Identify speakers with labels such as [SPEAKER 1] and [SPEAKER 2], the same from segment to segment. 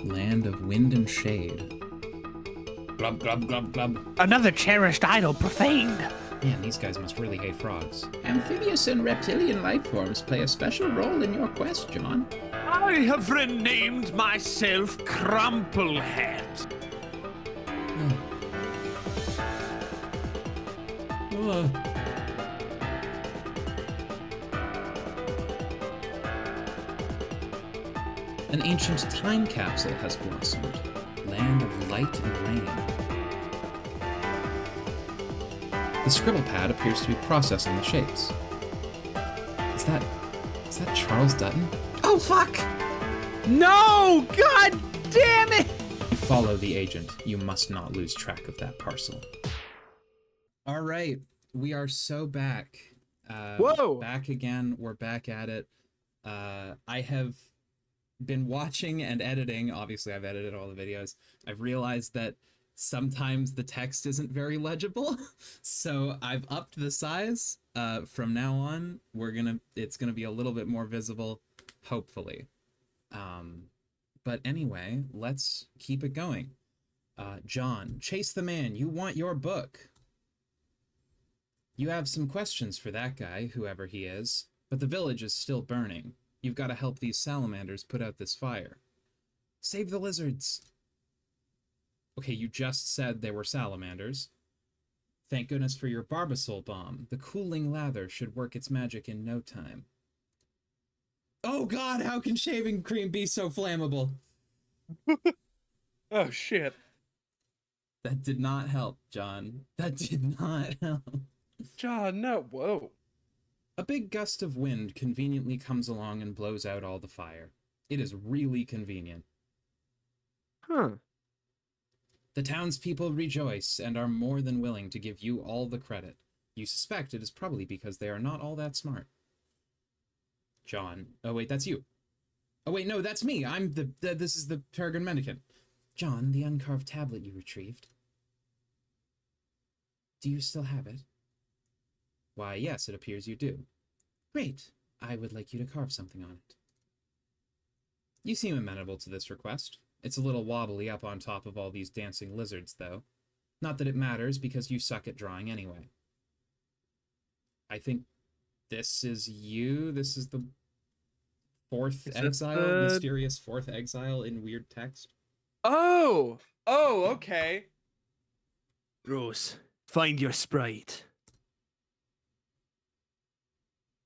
[SPEAKER 1] Land of wind and shade. Glub, glub, glub, glub.
[SPEAKER 2] Another cherished idol profaned.
[SPEAKER 1] Man, these guys must really hate frogs. Amphibious and reptilian life forms play a special role in your quest, John.
[SPEAKER 2] I have renamed myself Crumplehead.
[SPEAKER 1] An ancient time capsule has blossomed. Land of light and rain. The scribble pad appears to be processing the shapes. Is that Charles Dutton? Oh, fuck!
[SPEAKER 2] No! God damn it!
[SPEAKER 1] Follow the agent. You must not lose track of that parcel. All right, we are so back.
[SPEAKER 2] Whoa!
[SPEAKER 1] Back again. We're back at it. I have been watching and editing. Obviously, I've edited all the videos. I've realized that sometimes the text isn't very legible, so I've upped the size. From now on, it's gonna be a little bit more visible, hopefully. But anyway, let's keep it going. John, chase the man. You want your book. You have some questions for that guy, whoever he is, but the village is still burning. You've got to help these salamanders put out this fire. Save the lizards. Okay, you just said they were salamanders. Thank goodness for your Barbasol bomb. The cooling lather should work its magic in no time. Oh god, how can shaving cream be so flammable?
[SPEAKER 2] Oh shit.
[SPEAKER 1] That did not help, John. That did not help.
[SPEAKER 2] John, no. Whoa.
[SPEAKER 1] A big gust of wind conveniently comes along and blows out all the fire. It is really convenient.
[SPEAKER 2] Huh.
[SPEAKER 1] The townspeople rejoice and are more than willing to give you all the credit. You suspect it is probably because they are not all that smart. John. Oh wait, that's you. Oh wait, no, that's me. I'm this is the Peregrine Mendicant. John, the uncarved tablet you retrieved. Do you still have it? Why, yes, it appears you do. Great. I would like you to carve something on it. You seem amenable to this request. It's a little wobbly up on top of all these dancing lizards, though. Not that it matters, because you suck at drawing anyway. I think this is you. This is the fourth exile, mysterious fourth exile in weird text.
[SPEAKER 2] Oh! Oh, okay. Rose, find your sprite.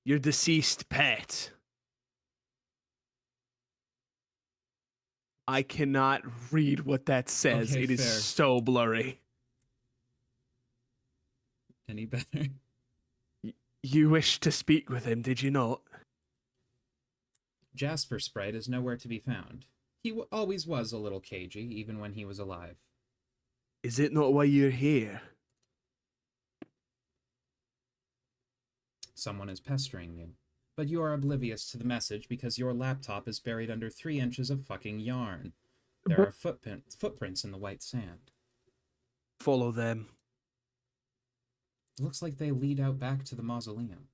[SPEAKER 2] Your deceased pet. I cannot read what that says.
[SPEAKER 1] Okay,
[SPEAKER 2] it is
[SPEAKER 1] fair.
[SPEAKER 2] so blurry.
[SPEAKER 1] Any better?
[SPEAKER 2] You wished to speak with him, did you not?
[SPEAKER 1] Jasper Sprite is nowhere to be found. He always was a little cagey, even when he was alive.
[SPEAKER 2] Is it not why you're here?
[SPEAKER 1] Someone is pestering you. But you are oblivious to the message because your laptop is buried under 3 inches of fucking yarn. There are footprints in the white sand.
[SPEAKER 2] Follow them.
[SPEAKER 1] Looks like they lead out back to the mausoleum.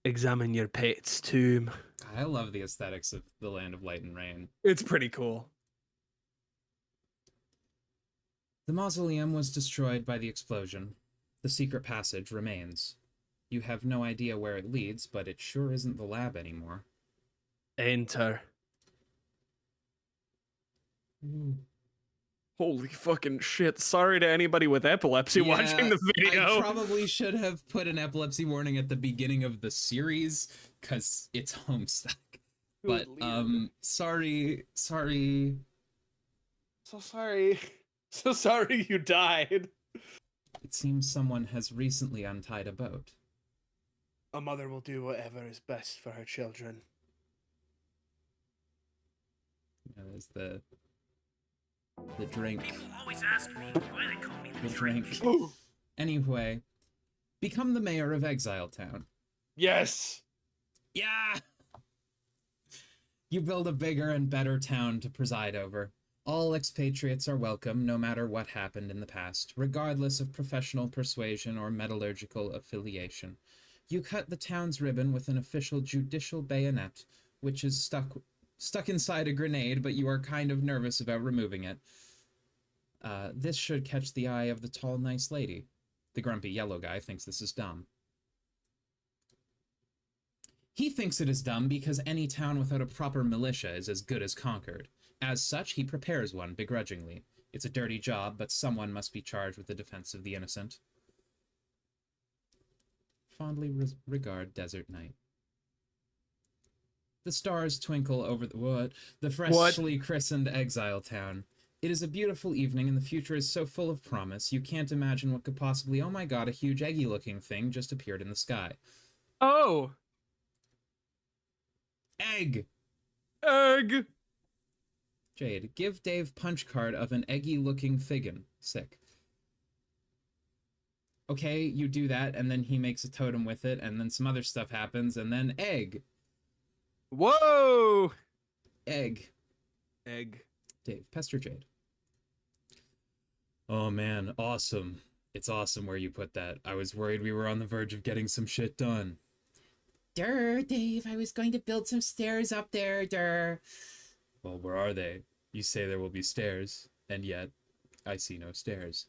[SPEAKER 2] Examine your pet's tomb.
[SPEAKER 1] I love the aesthetics of the Land of Light and Rain.
[SPEAKER 2] It's pretty cool.
[SPEAKER 1] The mausoleum was destroyed by the explosion. The secret passage remains. You have no idea where it leads, but it sure isn't the lab anymore.
[SPEAKER 2] Enter. Holy fucking shit. Sorry to anybody with epilepsy watching the video.
[SPEAKER 1] I probably should have put an epilepsy warning at the beginning of the series, because it's Homestuck. But, sorry.
[SPEAKER 2] So sorry. So sorry you died.
[SPEAKER 1] It seems someone has recently untied a boat.
[SPEAKER 2] A mother will do whatever is best for her children.
[SPEAKER 1] There's the drink.
[SPEAKER 3] People always ask me why they call me the
[SPEAKER 1] drink.
[SPEAKER 2] Ooh.
[SPEAKER 1] Anyway, become the mayor of Exile Town.
[SPEAKER 2] Yes.
[SPEAKER 1] Yeah! You build a bigger and better town to preside over. All expatriates are welcome, no matter what happened in the past, regardless of professional persuasion or metallurgical affiliation. You cut the town's ribbon with an official judicial bayonet, which is stuck stuck inside a grenade, but you are kind of nervous about removing it. This should catch the eye of the tall, nice lady. The grumpy yellow guy thinks this is dumb. He thinks it is dumb because any town without a proper militia is as good as conquered. As such, he prepares one begrudgingly. It's a dirty job, but someone must be charged with the defense of the innocent. Fondly regard desert night. The stars twinkle over the freshly christened exile town. It is a beautiful evening, and the future is so full of promise, you can't imagine what could possibly... Oh my god, a huge eggy-looking thing just appeared in the sky.
[SPEAKER 2] Oh!
[SPEAKER 1] Egg!
[SPEAKER 2] Egg!
[SPEAKER 1] Jade, give Dave punch card of an eggy-looking figgin. Sick. Okay, you do that, and then he makes a totem with it, and then some other stuff happens, and then egg.
[SPEAKER 2] Whoa!
[SPEAKER 1] Egg.
[SPEAKER 2] Egg.
[SPEAKER 1] Dave, pester Jade. Oh man, awesome. It's awesome where you put that. I was worried we were on the verge of getting some shit done.
[SPEAKER 4] Durr, Dave, I was going to build some stairs up there, durr.
[SPEAKER 1] Well, where are they? You say there will be stairs, and yet I see no stairs.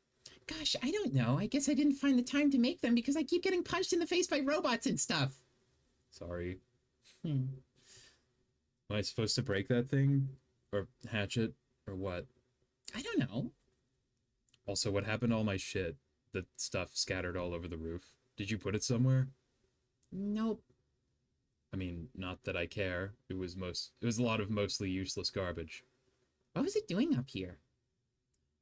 [SPEAKER 4] Gosh, I don't know. I guess I didn't find the time to make them because I keep getting punched in the face by robots and stuff.
[SPEAKER 1] Sorry. Am I supposed to break that thing? Or hatch it? Or what?
[SPEAKER 4] I don't know.
[SPEAKER 1] Also, what happened to all my shit? The stuff scattered all over the roof. Did you put it somewhere?
[SPEAKER 4] Nope.
[SPEAKER 1] I mean, not that I care. It was a lot of mostly useless garbage.
[SPEAKER 4] What was it doing up here?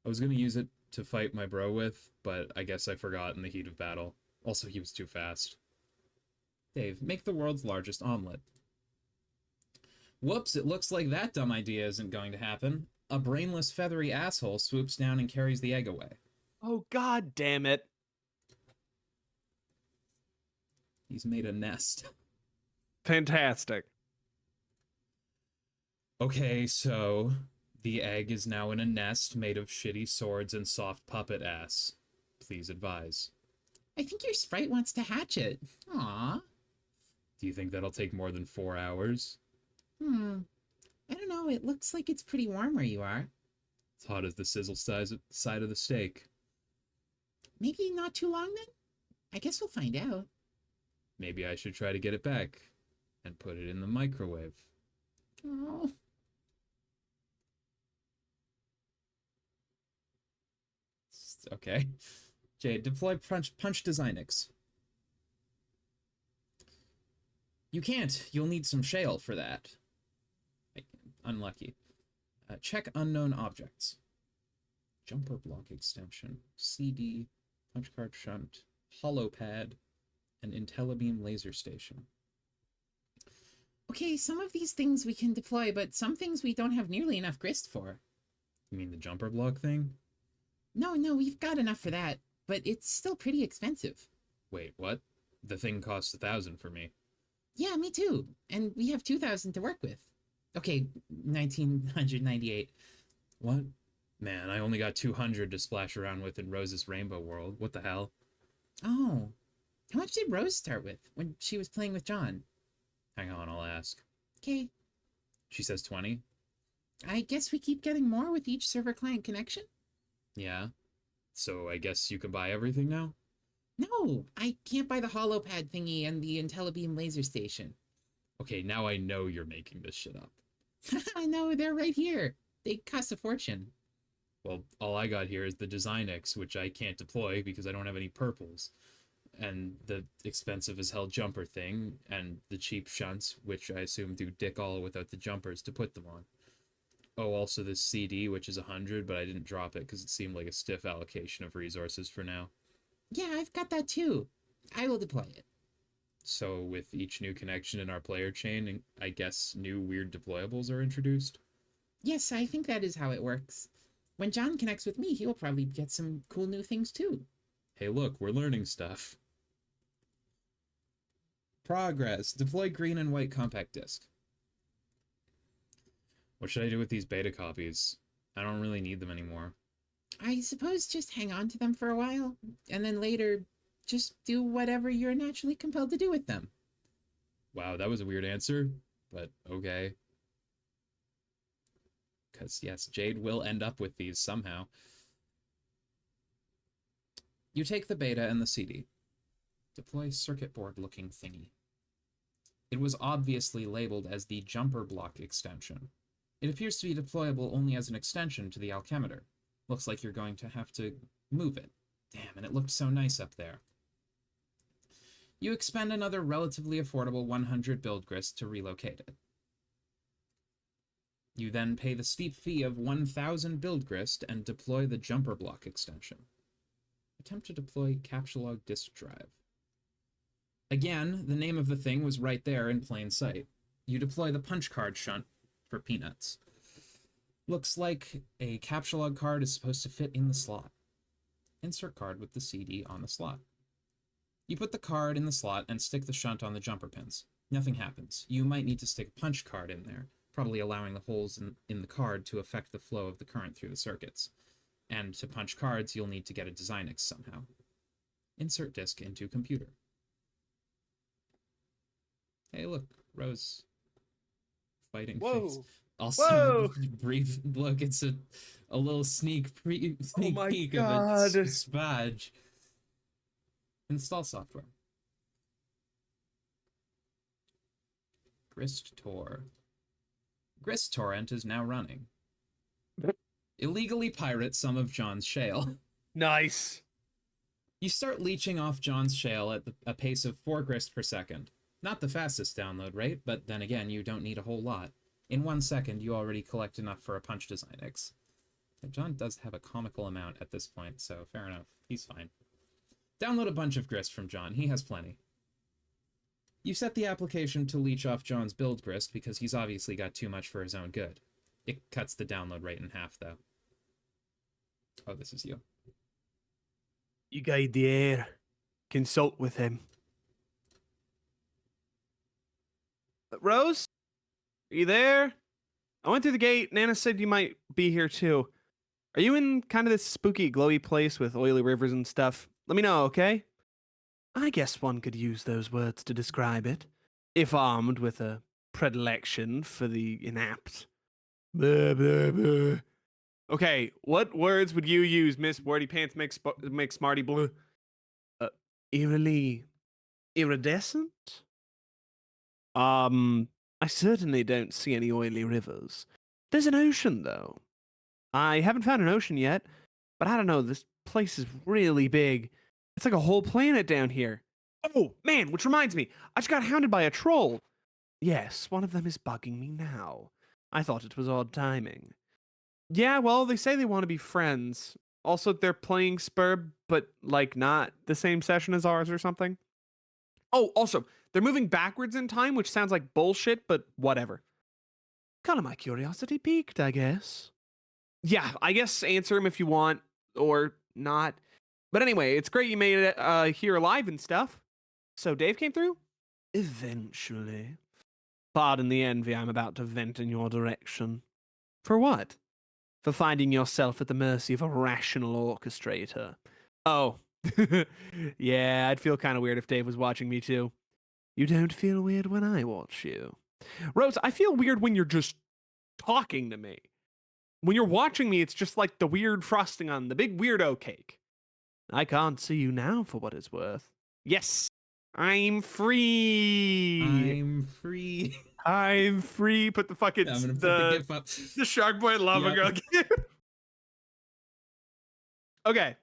[SPEAKER 1] I was gonna use it to fight my bro with, but I guess I forgot in the heat of battle. Also, he was too fast. Dave, make the world's largest omelet. Whoops, it looks like that dumb idea isn't going to happen. A brainless, feathery asshole swoops down and carries the egg away.
[SPEAKER 2] Oh, god damn it.
[SPEAKER 1] He's made a nest.
[SPEAKER 2] Fantastic.
[SPEAKER 1] Okay, so the egg is now in a nest made of shitty swords and soft puppet ass. Please advise.
[SPEAKER 4] I think your sprite wants to hatch it. Aw.
[SPEAKER 1] Do you think that'll take more than 4 hours?
[SPEAKER 4] I don't know. It looks like it's pretty warm where you are.
[SPEAKER 1] It's hot as the sizzle side of the steak.
[SPEAKER 4] Maybe not too long then? I guess we'll find out.
[SPEAKER 1] Maybe I should try to get it back and put it in the microwave.
[SPEAKER 4] Oh.
[SPEAKER 1] Okay. Jade, deploy punch Designix. You can't. You'll need some shale for that. Unlucky. Check unknown objects. Jumper block extension. CD. Punch card shunt. Hollow pad. And IntelliBeam laser station.
[SPEAKER 4] Okay, some of these things we can deploy, but some things we don't have nearly enough grist for.
[SPEAKER 1] You mean the jumper block thing?
[SPEAKER 4] No, we've got enough for that, but it's still pretty expensive.
[SPEAKER 1] Wait, what? The thing costs 1,000 for me.
[SPEAKER 4] Yeah, me too. And we have 2,000 to work with. Okay, 1,998.
[SPEAKER 1] What? Man, I only got 200 to splash around with in Rose's Rainbow World. What the hell?
[SPEAKER 4] Oh. How much did Rose start with when she was playing with John?
[SPEAKER 1] Hang on, I'll ask.
[SPEAKER 4] Okay.
[SPEAKER 1] She says 20?
[SPEAKER 4] I guess we keep getting more with each server-client connection?
[SPEAKER 1] Yeah. So I guess you can buy everything now?
[SPEAKER 4] No, I can't buy the hollow pad thingy and the IntelliBeam laser station.
[SPEAKER 1] Okay, now I know you're making this shit up.
[SPEAKER 4] I know, they're right here. They cost a fortune.
[SPEAKER 1] Well, all I got here is the Designix, which I can't deploy because I don't have any purples. And the expensive as hell jumper thing, and the cheap shunts, which I assume do dick all without the jumpers to put them on. Oh, also this CD, which is 100, but I didn't drop it because it seemed like a stiff allocation of resources for now.
[SPEAKER 4] Yeah, I've got that too. I will deploy it.
[SPEAKER 1] So with each new connection in our player chain, I guess new weird deployables are introduced?
[SPEAKER 4] Yes, I think that is how it works. When John connects with me, he will probably get some cool new things too.
[SPEAKER 1] Hey look, we're learning stuff. Progress. Deploy green and white compact disc. What should I do with these beta copies? I don't really need them anymore.
[SPEAKER 4] I suppose just hang on to them for a while, and then later just do whatever you're naturally compelled to do with them.
[SPEAKER 1] Wow, that was a weird answer, but okay. because yes, Jade will end up with these somehow. You take the beta and the CD. Deploy circuit board looking thingy. It was obviously labeled as the jumper block extension. It appears to be deployable only as an extension to the alchemitter. Looks like you're going to have to move it. Damn, and it looked so nice up there. You expend another relatively affordable 100 build grist to relocate it. You then pay the steep fee of 1,000 build grist and deploy the jumper block extension. Attempt to deploy capsulog disk drive. Again, the name of the thing was right there in plain sight. You deploy the punch card shunt for peanuts. Looks like a capsulog card is supposed to fit in the slot. Insert card with the CD on the slot. You put the card in the slot and stick the shunt on the jumper pins. Nothing happens. You might need to stick a punch card in there, probably allowing the holes in the card to affect the flow of the current through the circuits. And to punch cards, you'll need to get a Designix somehow. Insert disk into computer. Hey, look, Rose fighting things. Also,
[SPEAKER 2] Whoa!
[SPEAKER 1] brief look. It's a little sneak peek
[SPEAKER 2] God.
[SPEAKER 1] of its Spaj. Install software. Grist Tor. Grist Torrent is now running. Illegally pirate some of John's shale.
[SPEAKER 2] Nice.
[SPEAKER 1] You start leeching off John's shale at a pace of 4 grist per second. Not the fastest download rate, but then again, you don't need a whole lot. In 1 second, you already collect enough for a punch Designix. John does have a comical amount at this point, so fair enough. He's fine. Download a bunch of grist from John. He has plenty. You set the application to leech off John's build grist because he's obviously got too much for his own good. It cuts the download rate in half, though. Oh, this is you.
[SPEAKER 2] You guide the heir. Consult with him. Rose? Are you there? I went through the gate. Nana said you might be here too. Are you in kind of this spooky, glowy place with oily rivers and stuff? Let me know, okay? I guess one could use those words to describe it, if armed with a predilection for the inapt. Blah, blah, blah. Okay, what words would you use, Miss Wordy Pants make Smarty Blue? Eerily iridescent? I certainly don't see any oily rivers. There's an ocean, though. I haven't found an ocean yet, but I don't know, this place is really big. It's like a whole planet down here. Oh, man, which reminds me, I just got hounded by a troll. Yes, one of them is bugging me now. I thought it was odd timing. Yeah, well, they say they want to be friends. Also, they're playing Spurb, but, like, not the same session as ours or something. Oh, also, they're moving backwards in time, which sounds like bullshit, but whatever. Kind of my curiosity piqued, I guess. Yeah, I guess answer him if you want, or not. But anyway, it's great you made it here alive and stuff. So Dave came through? Eventually. Pardon the envy I'm about to vent in your direction. For what? For finding yourself at the mercy of a rational orchestrator. Oh. Yeah, I'd feel kind of weird if Dave was watching me too. You don't feel weird when I watch you. Rose, I feel weird when you're just talking to me. When you're watching me, it's just like the weird frosting on the big weirdo cake. I can't see you now for what it's worth. Yes, I'm free.
[SPEAKER 1] I'm free.
[SPEAKER 2] I'm free. Put the fucking
[SPEAKER 1] I'm gonna put the GIF up.
[SPEAKER 2] the Shark Boy Lava Girl GIF. Okay.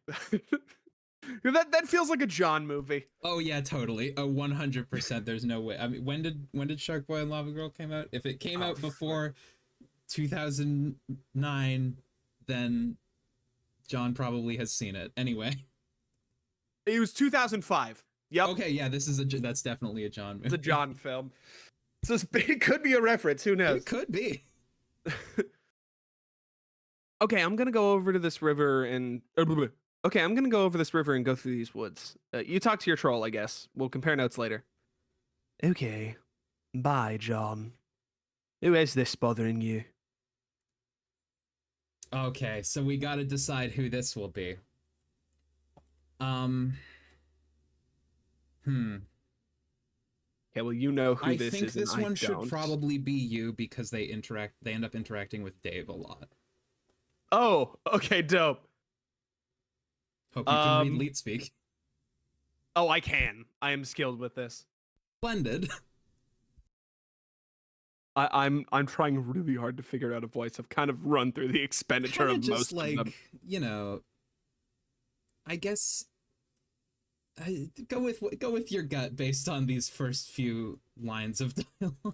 [SPEAKER 2] that feels like a John movie.
[SPEAKER 1] Oh yeah, totally. 100%. There's no way. I mean, when did Shark Boy and Lava Girl came out? If it came out before 2009, then John probably has seen it. Anyway.
[SPEAKER 2] It was 2005. Yep.
[SPEAKER 1] Okay, yeah, that's definitely a John movie.
[SPEAKER 2] It's a John film. So it could be a reference. Who knows?
[SPEAKER 1] It could be.
[SPEAKER 2] Okay, I'm gonna go over to this river and. Okay, I'm gonna go over this river and go through these woods. You talk to your troll, I guess. We'll compare notes later. Okay. Bye, John. Who is this bothering you?
[SPEAKER 1] Okay, so we gotta decide who this will be.
[SPEAKER 2] Okay, well, you know who
[SPEAKER 1] I
[SPEAKER 2] this
[SPEAKER 1] think
[SPEAKER 2] is, and
[SPEAKER 1] this
[SPEAKER 2] I
[SPEAKER 1] one should
[SPEAKER 2] don't.
[SPEAKER 1] probably be you because they end up interacting with Dave a lot.
[SPEAKER 2] Oh, okay, dope.
[SPEAKER 1] Hope you can read leet speak.
[SPEAKER 2] Oh, I can. I am skilled with this.
[SPEAKER 1] Splendid.
[SPEAKER 2] I'm trying really hard to figure out a voice. I've kind of run through the expenditure
[SPEAKER 1] Kinda
[SPEAKER 2] of
[SPEAKER 1] just
[SPEAKER 2] most of them.
[SPEAKER 1] you know, I guess go with your gut based on these first few lines of dialogue.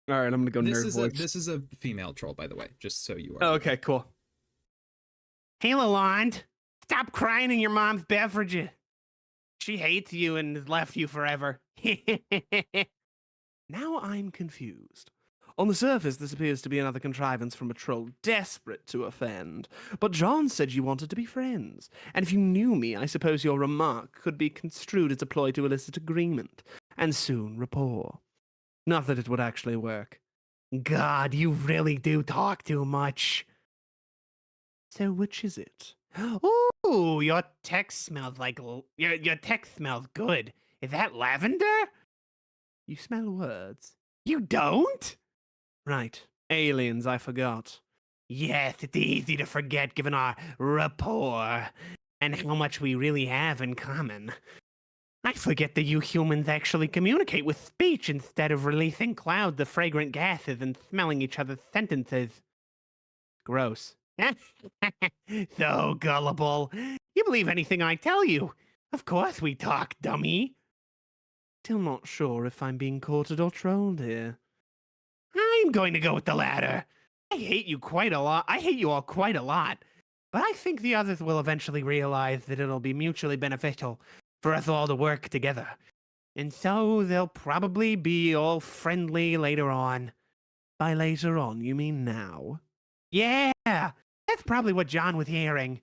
[SPEAKER 2] All right, I'm gonna go nerd voice.
[SPEAKER 1] This is a female troll, by the way, just so you are.
[SPEAKER 2] Oh, okay, cool.
[SPEAKER 5] Hey, Lalonde, stop crying in your mom's beverage. She hates you and has left you forever.
[SPEAKER 2] Now I'm confused. On the surface, this appears to be another contrivance from a troll desperate to offend. But John said you wanted to be friends. And if you knew me, I suppose your remark could be construed as a ploy to elicit agreement, and soon rapport. Not that it would actually work.
[SPEAKER 5] God, you really do talk too much.
[SPEAKER 2] So which is it?
[SPEAKER 5] Ooh, your text smells like your text smells good. Is that lavender?
[SPEAKER 2] You smell words.
[SPEAKER 5] You don't?
[SPEAKER 2] Right. Aliens, I forgot.
[SPEAKER 5] Yes, it's easy to forget given our rapport and how much we really have in common. I forget that you humans actually communicate with speech instead of releasing clouds of fragrant gases and smelling each other's sentences.
[SPEAKER 2] Gross.
[SPEAKER 5] So gullible. You believe anything I tell you. Of course we talk, dummy.
[SPEAKER 2] Still not sure if I'm being courted or trolled here.
[SPEAKER 5] I'm going to go with the latter. I hate you quite a lot. I hate you all quite a lot. But I think the others will eventually realize that it'll be mutually beneficial for us all to work together. And so they'll probably be all friendly later on.
[SPEAKER 2] By later on, you mean now?
[SPEAKER 5] Yeah, that's probably what John was hearing.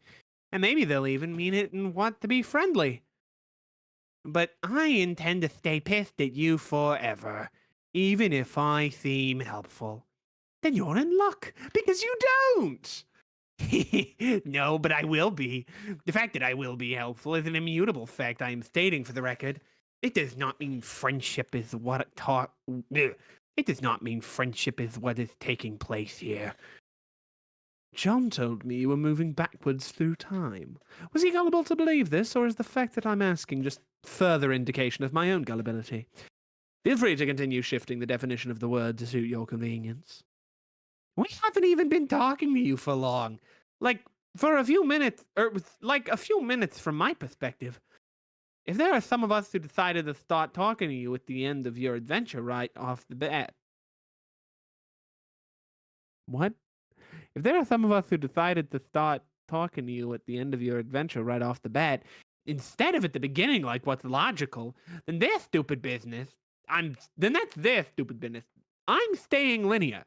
[SPEAKER 5] And maybe they'll even mean it and want to be friendly. But I intend to stay pissed at you forever, even if I seem helpful.
[SPEAKER 2] Then you're in luck, because you don't!
[SPEAKER 5] No, but I will be. The fact that I will be helpful is an immutable fact I am stating for the record. It does not mean friendship is what It does not mean friendship is what is taking place here.
[SPEAKER 2] John told me you were moving backwards through time. Was he gullible to believe this, or is the fact that I'm asking just further indication of my own gullibility? Feel free to continue shifting the definition of the word to suit your convenience.
[SPEAKER 5] We haven't even been talking to you for long. Like, for a few minutes, or like a few minutes from my perspective. If there are some of us who decided to start talking to you at the end of your adventure right off the bat.
[SPEAKER 2] What?
[SPEAKER 5] If there are some of us who decided to start talking to you at the end of your adventure right off the bat, instead of at the beginning like what's logical, then their stupid business. Then that's their stupid business. I'm staying linear.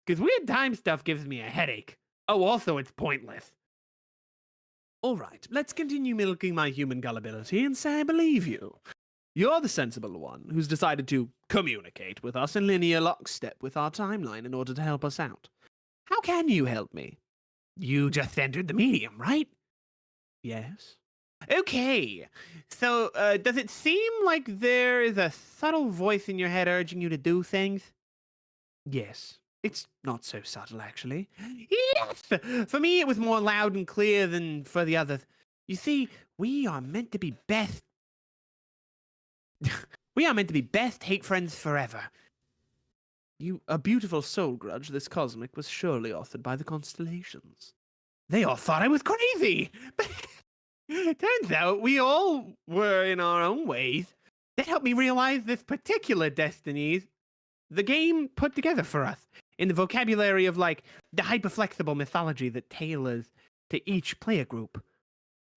[SPEAKER 5] Because weird time stuff gives me a headache. Oh, also, it's pointless.
[SPEAKER 2] All right, let's continue milking my human gullibility and say I believe you. You're the sensible one who's decided to communicate with us in linear lockstep with our timeline in order to help us out. How can you help me?
[SPEAKER 5] You just entered the medium, right?
[SPEAKER 2] Yes.
[SPEAKER 5] Okay. So, does it seem like there is a subtle voice in your head urging you to do things?
[SPEAKER 2] Yes. It's not so subtle, actually.
[SPEAKER 5] Yes! For me, it was more loud and clear than for the others. You see, we are meant to be best. We are meant to be best hate friends forever.
[SPEAKER 2] A beautiful soul grudge this cosmic was surely authored by the constellations.
[SPEAKER 5] They all thought I was crazy. But turns out we all were in our own ways. That helped me realize this particular destinies the game put together for us in the vocabulary of like the hyperflexible mythology that tailors to each player group.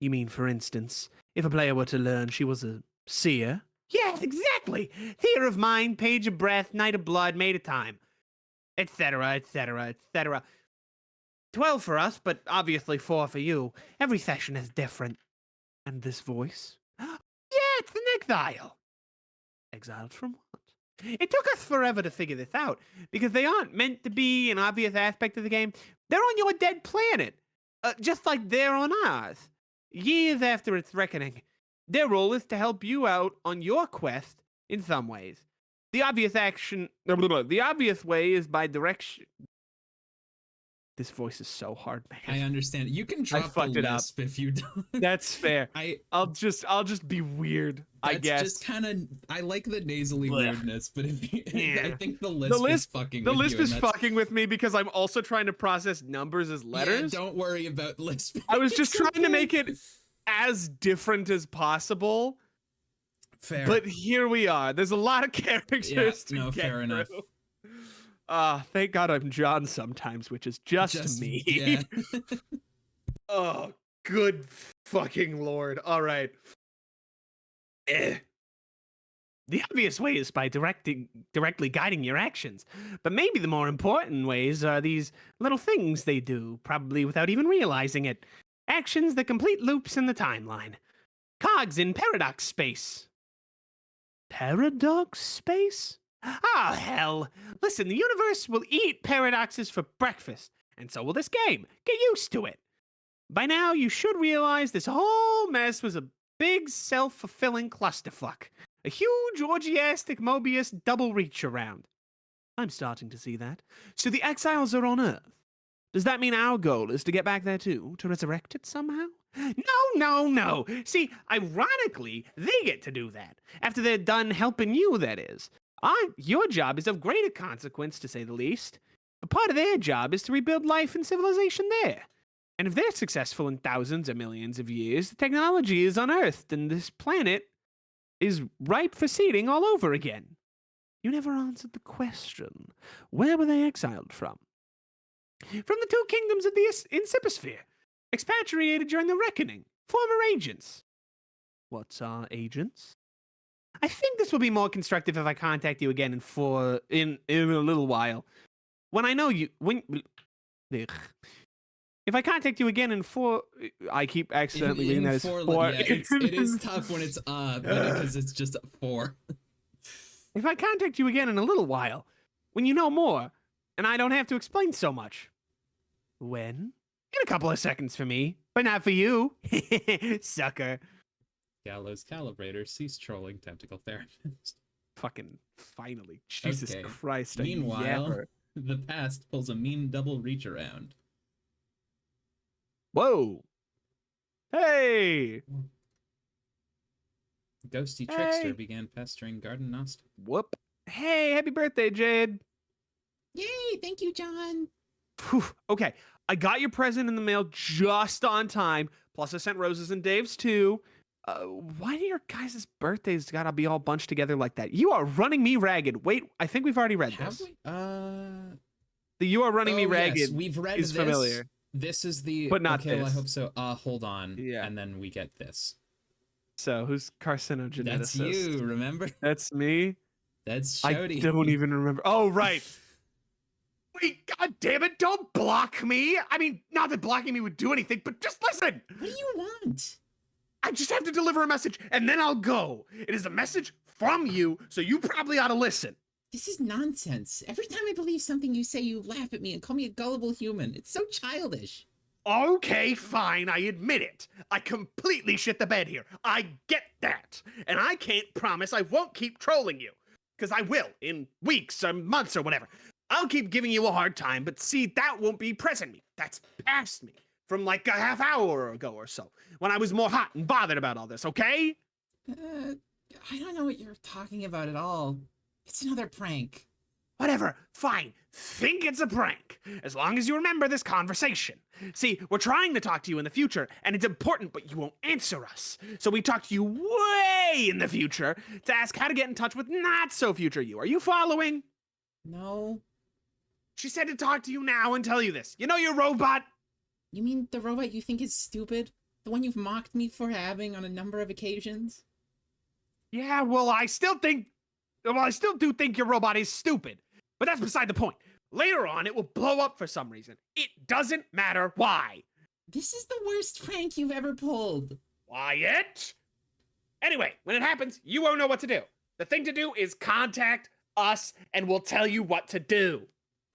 [SPEAKER 2] You mean, for instance, if a player were to learn she was a seer?
[SPEAKER 5] Yes, exactly. Theater of mind, page of breath, night of blood, made of time, etc., etc., etc. 12 for us, but obviously 4 for you. Every session is different.
[SPEAKER 2] And this voice?
[SPEAKER 5] Yeah, it's an exile.
[SPEAKER 2] Exiled from what?
[SPEAKER 5] It took us forever to figure this out, because they aren't meant to be an obvious aspect of the game. They're on your dead planet, just like they're on ours. Years after its reckoning, their role is to help you out on your quest in some ways. The obvious action, the obvious way is by direction. This voice is so hard, man.
[SPEAKER 1] I understand. You can drop the
[SPEAKER 5] fucked it up.
[SPEAKER 1] lisp if you don't.
[SPEAKER 5] That's fair.
[SPEAKER 1] I
[SPEAKER 5] I'll just be weird, I
[SPEAKER 1] that's
[SPEAKER 5] guess.
[SPEAKER 1] just kind of. I like the nasally
[SPEAKER 5] Blech.
[SPEAKER 1] weirdness, but if you, I
[SPEAKER 5] Yeah.
[SPEAKER 1] think the lisp is fucking.
[SPEAKER 5] The
[SPEAKER 1] with
[SPEAKER 5] lisp
[SPEAKER 1] you,
[SPEAKER 5] is
[SPEAKER 1] and that's-
[SPEAKER 5] fucking with me because I'm also trying to process numbers as letters.
[SPEAKER 1] Yeah, don't worry about lisp.
[SPEAKER 5] I was just
[SPEAKER 1] It's
[SPEAKER 5] trying to
[SPEAKER 1] okay.
[SPEAKER 5] make it as different as possible.
[SPEAKER 1] fair.
[SPEAKER 5] But here we are. There's a lot of characters to
[SPEAKER 1] no,
[SPEAKER 5] get
[SPEAKER 1] fair enough.
[SPEAKER 5] through. Thank God I'm John sometimes, which is just me.
[SPEAKER 1] Yeah.
[SPEAKER 5] Oh, good fucking lord. All right. The obvious way is by directly guiding your actions. But maybe the more important ways are these little things they do, probably without even realizing it. Actions that complete loops in the timeline. Cogs in paradox space. Paradox space? Ah, hell. Listen, the universe will eat paradoxes for breakfast, and so will this game. Get used to it. By now, you should realize this whole mess was a big self-fulfilling clusterfuck. A huge orgiastic Mobius double reach around. I'm starting to see that. So the exiles are on Earth. Does that mean our goal is to get back there too? To resurrect it somehow? No. See, ironically, they get to do that. After they're done helping you, that is. Your job is of greater consequence, to say the least. But part of their job is to rebuild life and civilization there. And if they're successful in thousands or millions of years, the technology is unearthed and this planet is ripe for seeding all over again. You never answered the question. Where were they exiled from? From the two kingdoms of the Inciposphere. Expatriated during the Reckoning. Former agents. What's our agents? I think this will be more constructive if I contact you again in a little while. When I know you... Ugh. If I contact you again in 4... I keep accidentally reading that as 4.
[SPEAKER 1] Yeah, it is tough when it's because it's just 4.
[SPEAKER 5] If I contact you again in a little while, when you know more, and I don't have to explain so much. When? In a couple of seconds for me, but not for you. Sucker.
[SPEAKER 1] Gallows calibrator, cease trolling, tentacle therapist.
[SPEAKER 5] Fucking finally. Jesus
[SPEAKER 1] Okay.
[SPEAKER 5] Christ.
[SPEAKER 1] Meanwhile, the past pulls a mean double reach around.
[SPEAKER 5] Whoa. Hey.
[SPEAKER 1] Ghosty trickster
[SPEAKER 5] Hey.
[SPEAKER 1] began pestering Garden Gnostic.
[SPEAKER 5] Whoop. Hey, happy birthday, Jade.
[SPEAKER 4] Yay! Thank you, John.
[SPEAKER 5] Phew. Okay, I got your present in the mail just on time. Plus, I sent roses and Dave's too. Why do your guys' birthdays gotta be all bunched together like that? You are running me ragged. Wait, I think we've already read
[SPEAKER 1] Have
[SPEAKER 5] this.
[SPEAKER 1] we?
[SPEAKER 5] The "You are running me
[SPEAKER 1] Oh,
[SPEAKER 5] ragged"
[SPEAKER 1] yes, we've read
[SPEAKER 5] is
[SPEAKER 1] this.
[SPEAKER 5] familiar.
[SPEAKER 1] This is the
[SPEAKER 5] But not
[SPEAKER 1] okay. Well, I
[SPEAKER 5] this.
[SPEAKER 1] hope so. Hold on.
[SPEAKER 5] Yeah.
[SPEAKER 1] And then we get this.
[SPEAKER 5] So, who's carcinogeneticist?
[SPEAKER 1] That's you. Remember?
[SPEAKER 5] That's me.
[SPEAKER 1] That's
[SPEAKER 5] I
[SPEAKER 1] Shouty.
[SPEAKER 5] don't even remember. Oh, right. Wait, god damn it, don't block me. I mean, not that blocking me would do anything, but just listen.
[SPEAKER 4] What do you want?
[SPEAKER 5] I just have to deliver a message, and then I'll go. It is a message from you, so you probably ought to listen.
[SPEAKER 4] This is nonsense. Every time I believe something you say, you laugh at me and call me a gullible human. It's so childish.
[SPEAKER 5] Okay, fine, I admit it. I completely shit the bed here. I get that. And I can't promise I won't keep trolling you. Because I will, in weeks or months or whatever. I'll keep giving you a hard time, but see, that won't be present me. That's past me. From like a half hour ago or so, when I was more hot and bothered about all this, okay?
[SPEAKER 4] I don't know what you're talking about at all. It's another prank.
[SPEAKER 5] Whatever, fine. Think it's a prank. As long as you remember this conversation. See, we're trying to talk to you in the future, and it's important, but you won't answer us. So we talk to you way in the future to ask how to get in touch with not so future you. Are you following?
[SPEAKER 4] No.
[SPEAKER 5] She said to talk to you now and tell you this. You know your robot?
[SPEAKER 4] You mean the robot you think is stupid? The one you've mocked me for having on a number of occasions?
[SPEAKER 5] Yeah, well, I still do think your robot is stupid. But that's beside the point. Later on, it will blow up for some reason. It doesn't matter why.
[SPEAKER 4] This is the worst prank you've ever pulled.
[SPEAKER 5] Quiet. Anyway, when it happens, you won't know what to do. The thing to do is contact us and we'll tell you what to do.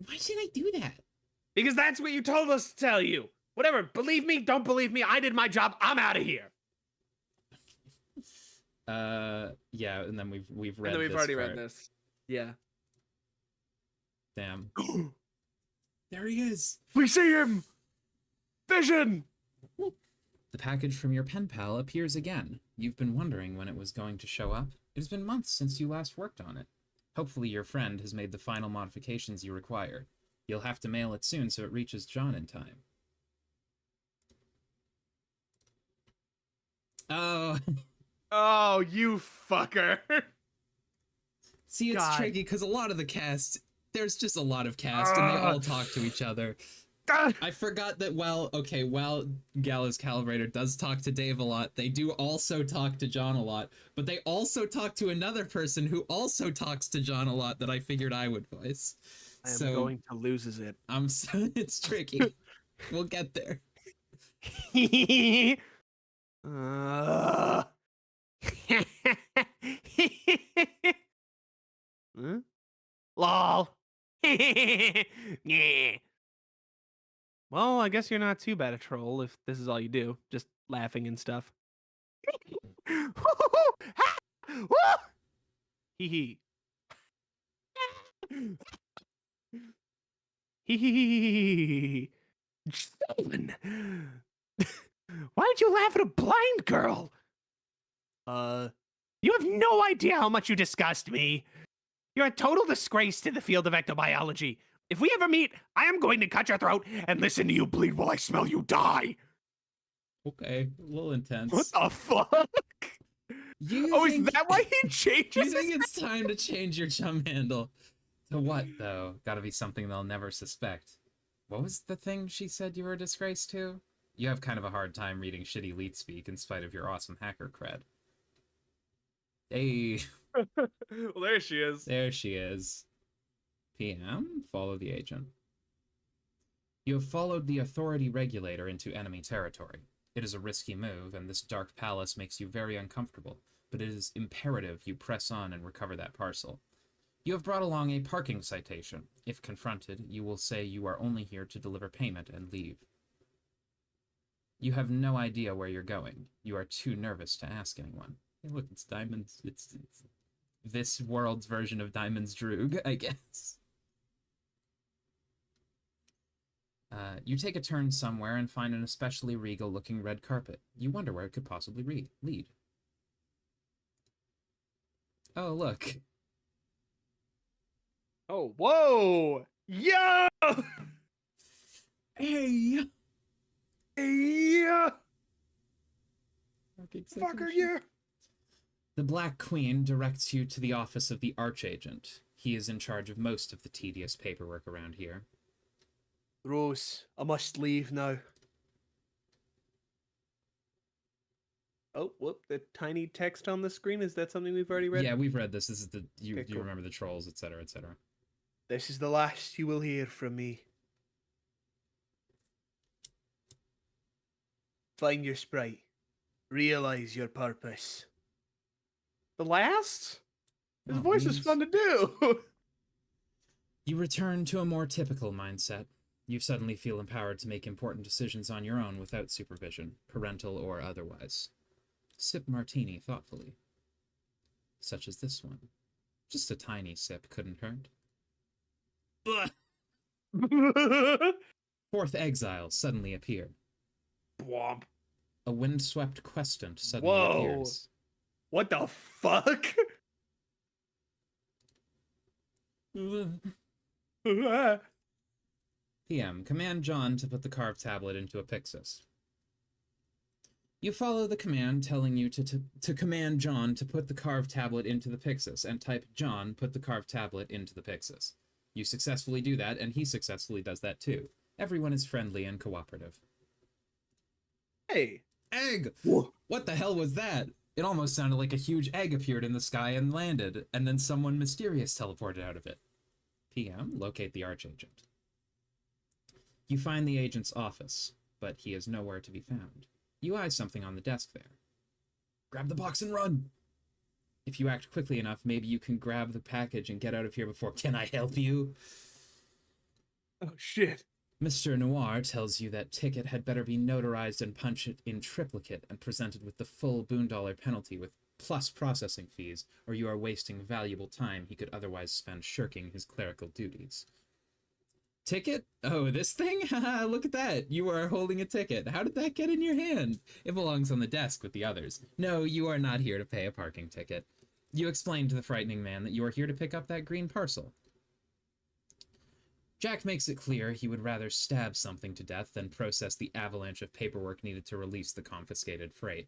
[SPEAKER 4] Why should I do that?
[SPEAKER 5] Because that's what you told us to tell you. Whatever, believe me, don't believe me, I did my job, I'm out of here.
[SPEAKER 1] Yeah, and then we've read
[SPEAKER 2] And then we've
[SPEAKER 1] this
[SPEAKER 2] already read
[SPEAKER 1] part.
[SPEAKER 2] this. Yeah.
[SPEAKER 1] Damn. There he is.
[SPEAKER 2] We see him! Vision!
[SPEAKER 1] The package from your pen pal appears again. You've been wondering when it was going to show up. It has been months since you last worked on it. Hopefully your friend has made the final modifications you require. You'll have to mail it soon so it reaches John in time. Oh.
[SPEAKER 2] Oh, you fucker.
[SPEAKER 1] See, it's
[SPEAKER 2] God.
[SPEAKER 1] tricky because a lot of the cast, there's just a lot of cast, and they all talk to each other. I forgot that while Gallows Calibrator does talk to Dave a lot, they do also talk to John a lot, but they also talk to another person who also talks to John a lot that I figured I would voice.
[SPEAKER 2] I am going to lose it.
[SPEAKER 1] It's tricky. We'll get there.
[SPEAKER 2] Huh? Lol. Yeah. Well, I guess you're not too bad a troll if this is all you do, just laughing and stuff. Hee hee. Hee. Stolen. Why did you laugh at a blind girl? You have no idea how much you disgust me. You're a total disgrace to the field of ectobiology. If we ever meet, I am going to cut your throat and listen to you bleed while I smell you die.
[SPEAKER 1] Okay, a little intense.
[SPEAKER 2] What the fuck? Is that why he changes
[SPEAKER 1] You think it's time to change your chum handle? To what, though? Gotta be something they'll never suspect. What was the thing she said you were a disgrace to? You have kind of a hard time reading shitty leet speak in spite of your awesome hacker cred. Hey.
[SPEAKER 2] Well, there she is.
[SPEAKER 1] There she is. PM, follow the agent. You have followed the authority regulator into enemy territory. It is a risky move, and this dark palace makes you very uncomfortable, but it is imperative you press on and recover that parcel. You have brought along a parking citation. If confronted, you will say you are only here to deliver payment and leave. You have no idea where you're going. You are too nervous to ask anyone. Hey, look, it's Diamond's. It's this world's version of Diamond's Droog, I guess. You take a turn somewhere and find an especially regal-looking red carpet. You wonder where it could possibly lead. Oh, look.
[SPEAKER 2] Oh, whoa! Yo!
[SPEAKER 1] Hey!
[SPEAKER 2] Hey! Fucker, yeah!
[SPEAKER 1] The Black Queen directs you to the office of the Archagent. He is in charge of most of the tedious paperwork around here.
[SPEAKER 2] Rose, I must leave now. Oh, whoop, the tiny text on the screen, is that something we've already read?
[SPEAKER 1] Yeah, we've read this. This is the, you
[SPEAKER 2] Cool.
[SPEAKER 1] remember the trolls, etc., etc.
[SPEAKER 2] This is the last you will hear from me. Find your sprite. Realize your purpose. The last? His
[SPEAKER 1] Oh,
[SPEAKER 2] voice is
[SPEAKER 1] please.
[SPEAKER 2] fun to do.
[SPEAKER 1] You return to a more typical mindset. You suddenly feel empowered to make important decisions on your own without supervision, parental or otherwise. Sip martini thoughtfully. Such as this one. Just a tiny sip couldn't hurt. Fourth exile suddenly appeared.
[SPEAKER 2] Bwomp.
[SPEAKER 1] A windswept questant suddenly
[SPEAKER 2] Whoa.
[SPEAKER 1] appears.
[SPEAKER 2] What the fuck?
[SPEAKER 1] PM, command John to put the carved tablet into a Pixis. You follow the command telling you to command John to put the carved tablet into the Pixis, and type John put the carved tablet into the Pixis. You successfully do that, and he successfully does that too. Everyone is friendly and cooperative.
[SPEAKER 2] Hey.
[SPEAKER 1] Egg!
[SPEAKER 2] Whoa.
[SPEAKER 1] What the hell was that? It almost sounded like a huge egg appeared in the sky and landed, and then someone mysterious teleported out of it. PM, locate the Archagent. You find the agent's office, but he is nowhere to be found. You eye something on the desk there. Grab the box and run! If you act quickly enough, maybe you can grab the package and get out of here before... Can I help you?
[SPEAKER 2] Oh, shit.
[SPEAKER 1] Mr. Noir tells you that ticket had better be notarized and punched in triplicate and presented with the full $1 penalty with plus processing fees, or you are wasting valuable time he could otherwise spend shirking his clerical duties. Ticket? Oh, this thing? Haha, look at that. You are holding a ticket. How did that get in your hand? It belongs on the desk with the others. No, you are not here to pay a parking ticket. You explained to the frightening man that you are here to pick up that green parcel. Jack makes it clear he would rather stab something to death than process the avalanche of paperwork needed to release the confiscated freight.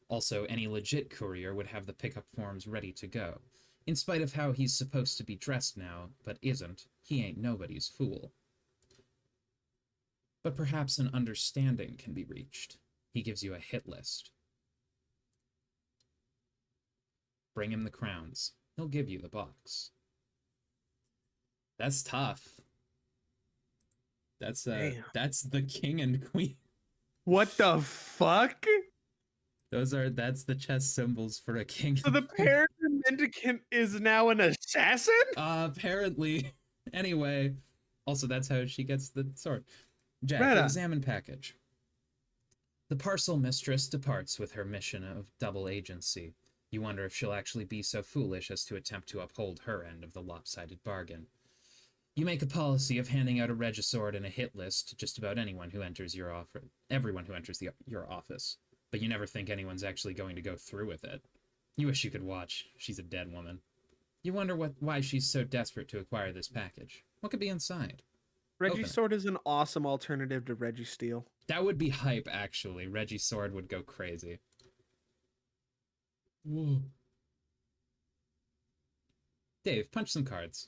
[SPEAKER 1] Also, any legit courier would have the pickup forms ready to go. In spite of how he's supposed to be dressed now, but isn't, he ain't nobody's fool. But perhaps an understanding can be reached. He gives you a hit list. Bring him the crowns. He'll give you the box. That's tough. That's the king and queen.
[SPEAKER 2] What the fuck?
[SPEAKER 1] That's the chess symbols for a king.
[SPEAKER 2] So the Peregrine Mendicant is now an assassin?
[SPEAKER 1] Apparently. Anyway, also that's how she gets the sword. Jack,
[SPEAKER 2] Right on.
[SPEAKER 1] examine package. The parcel mistress departs with her mission of double agency. You wonder if she'll actually be so foolish as to attempt to uphold her end of the lopsided bargain. You make a policy of handing out a regisword and a hit list to just about anyone who enters your office, everyone who enters your office, but you never think anyone's actually going to go through with it. You wish you could watch. She's a dead woman. You wonder why she's so desperate to acquire this package. What could be inside? Open it.
[SPEAKER 2] Regisword is an awesome alternative to Registeel.
[SPEAKER 1] That would be hype, actually. Reggie's sword would go crazy. Whoa. Dave, punch some cards.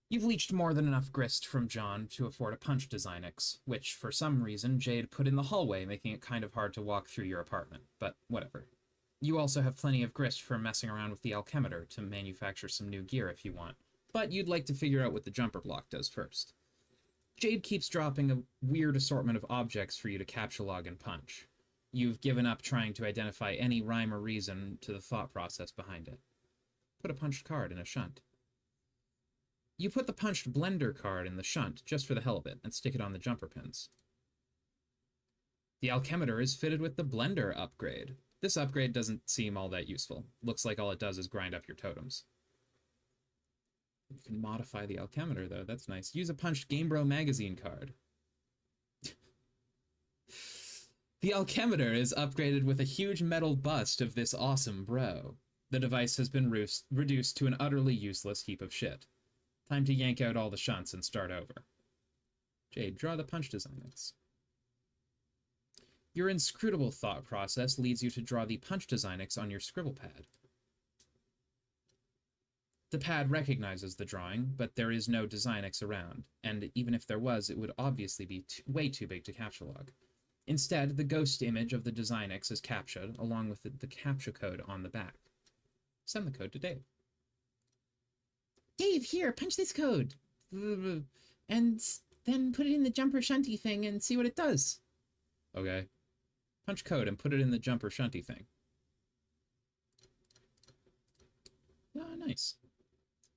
[SPEAKER 1] You've leached more than enough grist from John to afford a punch Designix, which, for some reason, Jade put in the hallway, making it kind of hard to walk through your apartment, but whatever. You also have plenty of grist for messing around with the alchemeter to manufacture some new gear if you want, but you'd like to figure out what the jumper block does first. Jade keeps dropping a weird assortment of objects for you to captchalogue and punch. You've given up trying to identify any rhyme or reason to the thought process behind it. Put a punched card in a shunt. You put the punched blender card in the shunt, just for the hell of it, and stick it on the jumper pins. The alchemeter is fitted with the blender upgrade. This upgrade doesn't seem all that useful. Looks like all it does is grind up your totems. You can modify the alchemeter, though. That's nice. Use a punched Game Bro magazine card. The alchemeter is upgraded with a huge metal bust of this awesome bro. The device has been reduced to an utterly useless heap of shit. Time to yank out all the shunts and start over. Jade, draw the punch Designix. Your inscrutable thought process leads you to draw the punch Designix on your scribble pad. The pad recognizes the drawing, but there is no Designix around, and even if there was, it would obviously be way too big to captchalogue. Instead, the ghost image of the Designix is captured, along with the captcha code on the back. Send the code to Dave.
[SPEAKER 4] Dave, here, punch this code. And then put it in the jumper shunty thing and see what it does.
[SPEAKER 1] Okay. Punch code and put it in the jumper shunty thing. Ah, nice.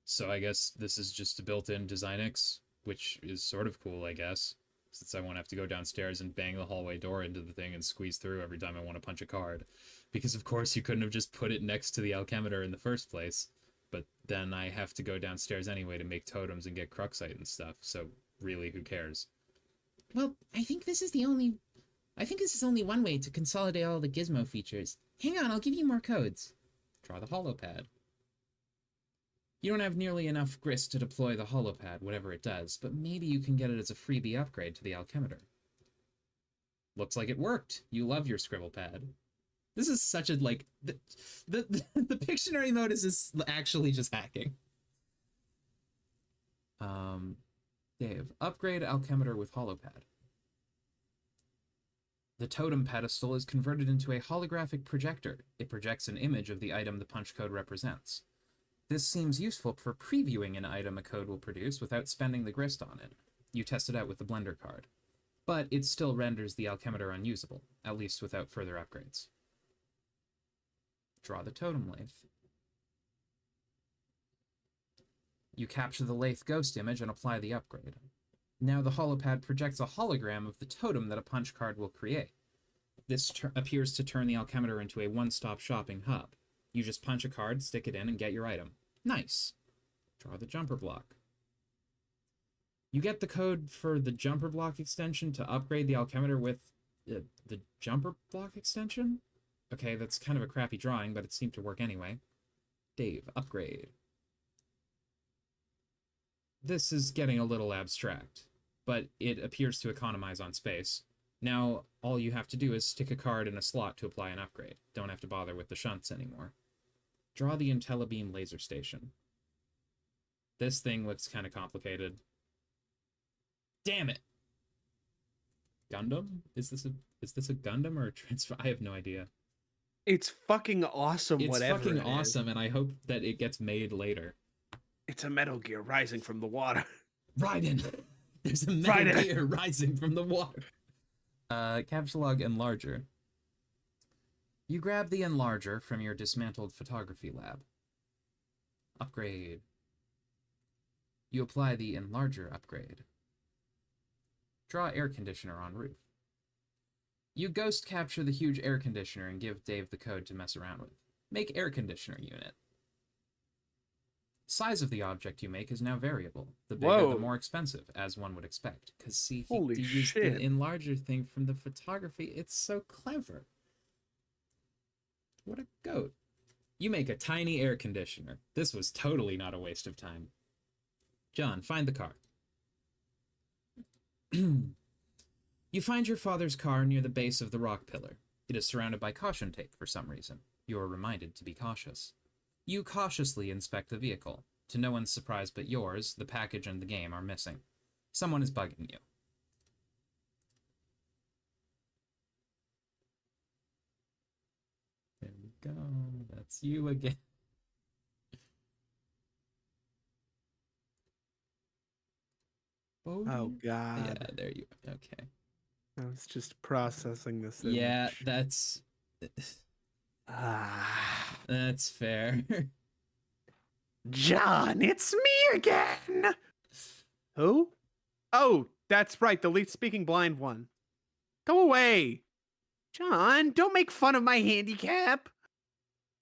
[SPEAKER 1] So I guess this is just a built-in Designix, which is sort of cool, I guess, since I won't have to go downstairs and bang the hallway door into the thing and squeeze through every time I want to punch a card. Because of course you couldn't have just put it next to the alchemeter in the first place, but then I have to go downstairs anyway to make totems and get Cruxite and stuff, so really, who cares?
[SPEAKER 4] Well, I think this is only one way to consolidate all the gizmo features. Hang on, I'll give you more codes.
[SPEAKER 1] Draw the holopad. You don't have nearly enough grist to deploy the holopad, whatever it does, but maybe you can get it as a freebie upgrade to the alchemeter. Looks like it worked. You love your scribble pad. This is such a, like, the Pictionary mode is actually just hacking. Dave, upgrade alchemeter with holopad. The totem pedestal is converted into a holographic projector. It projects an image of the item the punch code represents. This seems useful for previewing an item a code will produce without spending the grist on it. You test it out with the blender card. But it still renders the alchemeter unusable, at least without further upgrades. Draw the totem lathe. You capture the lathe ghost image and apply the upgrade. Now the holopad projects a hologram of the totem that a punch card will create. This appears to turn the alchemeter into a one-stop shopping hub. You just punch a card, stick it in, and get your item. Nice. Draw the jumper block. You get the code for the jumper block extension to upgrade the alchemeter with the jumper block extension? Okay, that's kind of a crappy drawing, but it seemed to work anyway. Dave, upgrade. This is getting a little abstract, but it appears to economize on space. Now, all you have to do is stick a card in a slot to apply an upgrade. Don't have to bother with the shunts anymore. Draw the IntelliBeam laser station. This thing looks kind of complicated. Damn it! Gundam? Is this a Gundam or a transfer? I have no idea.
[SPEAKER 2] It's fucking awesome.
[SPEAKER 1] It's
[SPEAKER 2] whatever
[SPEAKER 1] fucking
[SPEAKER 2] it is.
[SPEAKER 1] awesome, and I hope that it gets made later.
[SPEAKER 2] It's a Metal Gear rising from the water.
[SPEAKER 1] Raiden! There's a Metal Gear rising from the water. Capsulog Enlarger. You grab the Enlarger from your dismantled photography lab. Upgrade. You apply the Enlarger upgrade. Draw air conditioner on roof. You ghost capture the huge air conditioner and give Dave the code to mess around with. Make air conditioner unit. Size of the object you make is now variable. The bigger,
[SPEAKER 2] Whoa.
[SPEAKER 1] the more expensive, as one would expect. Because, see,
[SPEAKER 2] Holy
[SPEAKER 1] he used
[SPEAKER 2] shit.
[SPEAKER 1] the enlarger thing from the photography. It's so clever. What a goat. You make a tiny air conditioner. This was totally not a waste of time. John, find the car. You find your father's car near the base of the rock pillar. It is surrounded by caution tape for some reason. You are reminded to be cautious. You cautiously inspect the vehicle. To no one's surprise but yours, the package and the game are missing. Someone is bugging you. There we go. That's you again. Bodhi?
[SPEAKER 2] Oh god.
[SPEAKER 1] Yeah, there you are. Okay.
[SPEAKER 2] I was just processing this.
[SPEAKER 1] Yeah,
[SPEAKER 2] image.
[SPEAKER 1] that's
[SPEAKER 2] Ah.
[SPEAKER 1] that's fair.
[SPEAKER 2] John, it's me again. Who? Oh, that's right, the lead speaking blind one. Go away. John, don't make fun of my handicap.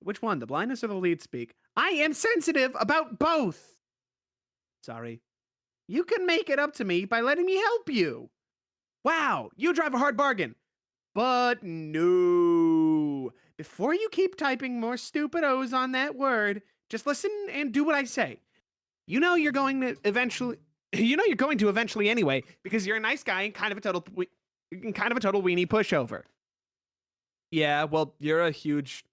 [SPEAKER 2] Which one, the blindness or the lead speak? I am sensitive about both. Sorry. You can make it up to me by letting me help you. Wow, you drive a hard bargain. But no. Before you keep typing more stupid O's on that word, just listen and do what I say. You know you're going to eventually anyway because you're a nice guy and kind of a total weenie pushover. Yeah, well, you're a huge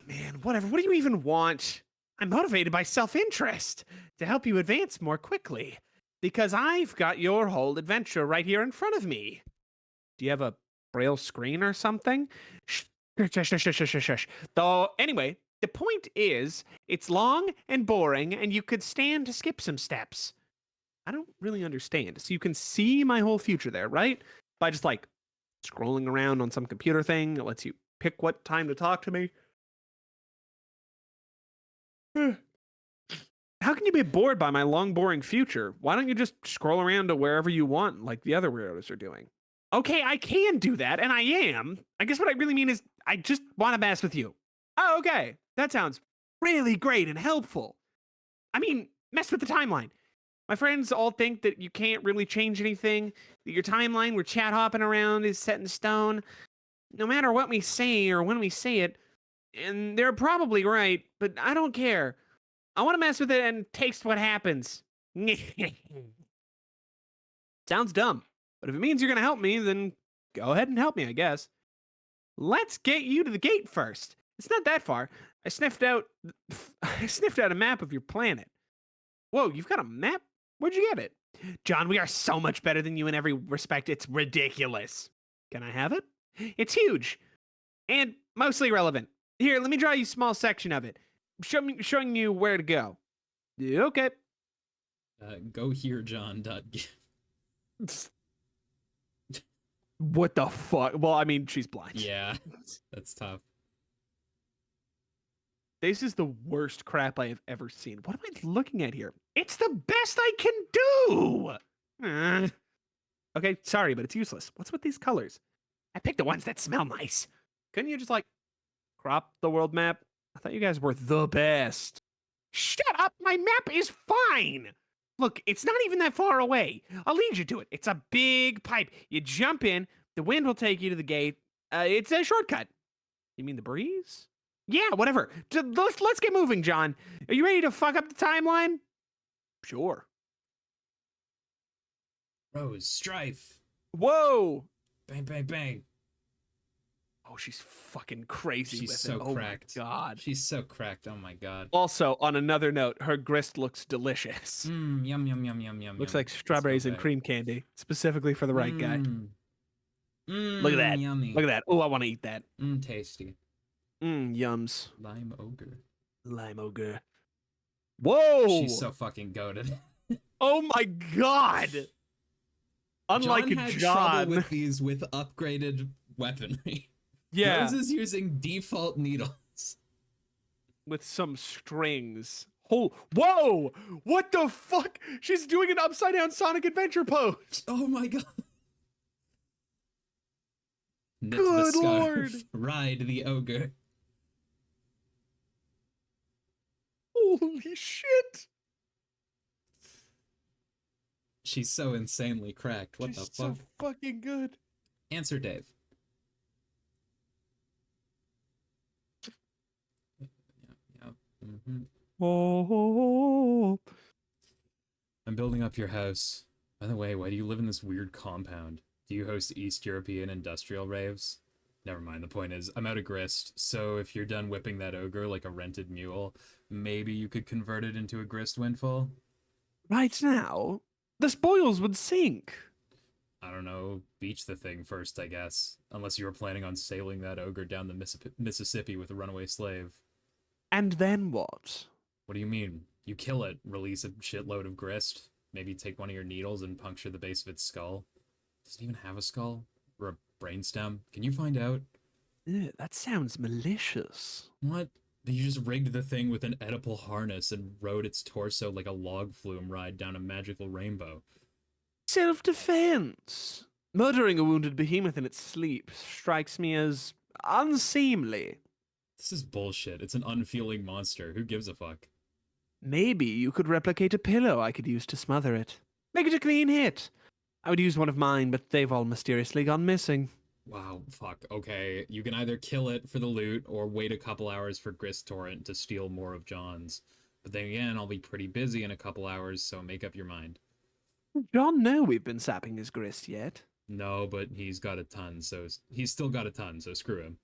[SPEAKER 2] man, whatever. What do you even want? I'm motivated by self-interest to help you advance more quickly because I've got your whole adventure right here in front of me. Do you have a braille screen or something? Shh. Though, anyway, the point is, it's long and boring, and you could stand to skip some steps. I don't really understand. So you can see my whole future there, right? By just, like, scrolling around on some computer thing that lets you pick what time to talk to me. How can you be bored by my long, boring future? Why don't you just scroll around to wherever you want, like the other weirdos are doing? Okay, I can do that, and I am. I guess what I really mean is I just want to mess with you. Oh, okay. That sounds really great and helpful. I mean, mess with the timeline. My friends all think that you can't really change anything, that your timeline where chat hopping around is set in stone. No matter what we say or when we say it, and they're probably right, but I don't care. I want to mess with it and taste what happens. Sounds dumb. But if it means you're going to help me, then go ahead and help me, I guess. Let's get you to the gate first. It's not that far. I sniffed out a map of your planet. Whoa, you've got a map? Where'd you get it? John, we are so much better than you in every respect. It's ridiculous. Can I have it? It's huge and mostly relevant. Here, let me draw you a small section of it. Showing you where to go. Okay.
[SPEAKER 1] Go here, John.
[SPEAKER 2] What the fuck? Well, I mean, she's blind.
[SPEAKER 1] Yeah, that's tough.
[SPEAKER 2] This is the worst crap I have ever seen. What am I looking at here? It's the best I can do! Okay, sorry, but it's useless. What's with these colors? I picked the ones that smell nice. Couldn't you just, like, crop the world map? I thought you guys were the best. Shut up! My map is fine! Look, it's not even that far away. I'll lead you to it. It's a big pipe. You jump in, the wind will take you to the gate. It's a shortcut. You mean the breeze? Yeah, whatever. Let's get moving, John. Are you ready to fuck up the timeline? Sure.
[SPEAKER 1] Rose, strife.
[SPEAKER 2] Whoa!
[SPEAKER 1] Bang, bang, bang.
[SPEAKER 2] Oh, she's fucking crazy
[SPEAKER 1] She's
[SPEAKER 2] with
[SPEAKER 1] so
[SPEAKER 2] it. Oh
[SPEAKER 1] cracked.
[SPEAKER 2] my god.
[SPEAKER 1] She's so cracked. Oh my god.
[SPEAKER 2] Also, on another note, her grist looks delicious.
[SPEAKER 1] Mmm, yum, yum, yum, yum, yum.
[SPEAKER 2] Looks
[SPEAKER 1] yum.
[SPEAKER 2] like strawberries and
[SPEAKER 1] Okay.
[SPEAKER 2] cream candy, specifically for the right guy. Look at that.
[SPEAKER 1] Yummy.
[SPEAKER 2] Look at that. Oh, I want to eat that.
[SPEAKER 1] Tasty.
[SPEAKER 2] Yums.
[SPEAKER 1] Lime ogre.
[SPEAKER 2] Lime ogre. Whoa!
[SPEAKER 1] She's so fucking goated.
[SPEAKER 2] Oh my god! Unlike
[SPEAKER 1] John had
[SPEAKER 2] John.
[SPEAKER 1] trouble with these with upgraded weaponry.
[SPEAKER 2] Yeah,
[SPEAKER 1] Rose is using default needles.
[SPEAKER 2] with some strings. Oh, whoa! What the fuck? She's doing an upside down Sonic Adventure pose.
[SPEAKER 1] Oh my god. Knit
[SPEAKER 2] Good
[SPEAKER 1] the scarf.
[SPEAKER 2] lord.
[SPEAKER 1] Ride the ogre.
[SPEAKER 2] Holy shit!
[SPEAKER 1] She's so insanely cracked. What
[SPEAKER 2] She's
[SPEAKER 1] the fuck?
[SPEAKER 2] so fucking good.
[SPEAKER 1] Answer Dave. Yeah. Mm-hmm.
[SPEAKER 2] Oh.
[SPEAKER 1] I'm building up your house. By the way, why do you live in this weird compound? Do you host East European industrial raves? Never mind, the point is, I'm out of grist, so if you're done whipping that ogre like a rented mule, maybe you could convert it into a grist windfall?
[SPEAKER 2] Right now, the spoils would sink.
[SPEAKER 1] I don't know, beach the thing first, I guess. Unless you were planning on sailing that ogre down the Mississippi with a runaway slave.
[SPEAKER 2] And then what?
[SPEAKER 1] What do you mean? You kill it, release a shitload of grist, maybe take one of your needles and puncture the base of its skull. Does it even have a skull? Or a brainstem? Can you find out?
[SPEAKER 2] Ew, that sounds malicious.
[SPEAKER 1] What? You just rigged the thing with an edible harness and rode its torso like a log flume ride down a magical rainbow.
[SPEAKER 2] Self-defense. Murdering a wounded behemoth in its sleep strikes me as unseemly.
[SPEAKER 1] This is bullshit. It's an unfeeling monster. Who gives a fuck?
[SPEAKER 2] Maybe you could replicate a pillow I could use to smother it. Make it a clean hit. I would use one of mine, but they've all mysteriously gone missing.
[SPEAKER 1] Wow, fuck. Okay, you can either kill it for the loot or wait a couple hours for Grist Torrent to steal more of John's. But then again, I'll be pretty busy in a couple hours, so make up your mind.
[SPEAKER 2] John know we've been sapping his grist yet.
[SPEAKER 1] No, but he's got a ton, so he's still got a ton, so screw him.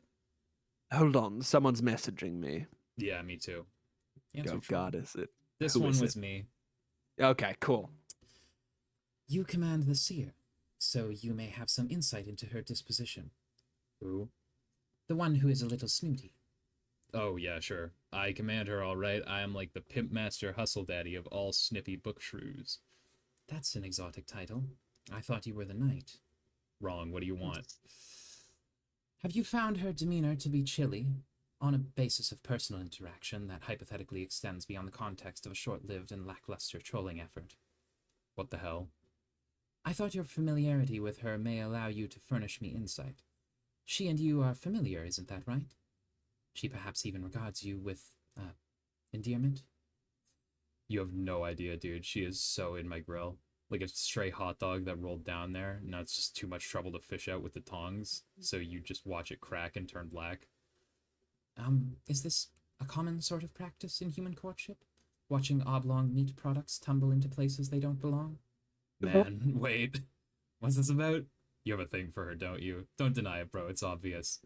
[SPEAKER 2] Hold on, someone's messaging me.
[SPEAKER 1] Yeah, me too.
[SPEAKER 2] Oh God, is it?
[SPEAKER 1] This
[SPEAKER 2] Who
[SPEAKER 1] one
[SPEAKER 2] is
[SPEAKER 1] was
[SPEAKER 2] it?
[SPEAKER 1] me.
[SPEAKER 2] Okay, cool.
[SPEAKER 4] You command the seer, so you may have some insight into her disposition.
[SPEAKER 1] Who?
[SPEAKER 4] The one who is a little snooty.
[SPEAKER 1] Oh, yeah, sure. I command her, all right. I am like the pimp master hustle daddy of all snippy book shrews.
[SPEAKER 4] That's an exotic title. I thought you were the knight.
[SPEAKER 1] Wrong. What do you want?
[SPEAKER 4] Have you found her demeanor to be chilly, on a basis of personal interaction that hypothetically extends beyond the context of a short-lived and lackluster trolling effort?
[SPEAKER 1] What the hell?
[SPEAKER 4] I thought your familiarity with her may allow you to furnish me insight. She and you are familiar, isn't that right? She perhaps even regards you with, endearment?
[SPEAKER 1] You have no idea, dude. She is so in my grill. Like a stray hot dog that rolled down there. Now it's just too much trouble to fish out with the tongs, so you just watch it crack and turn black.
[SPEAKER 4] Is this a common sort of practice in human courtship? Watching oblong meat products tumble into places they don't belong?
[SPEAKER 1] Man, wait. What's this about? You have a thing for her, don't you? Don't deny it, bro. It's obvious.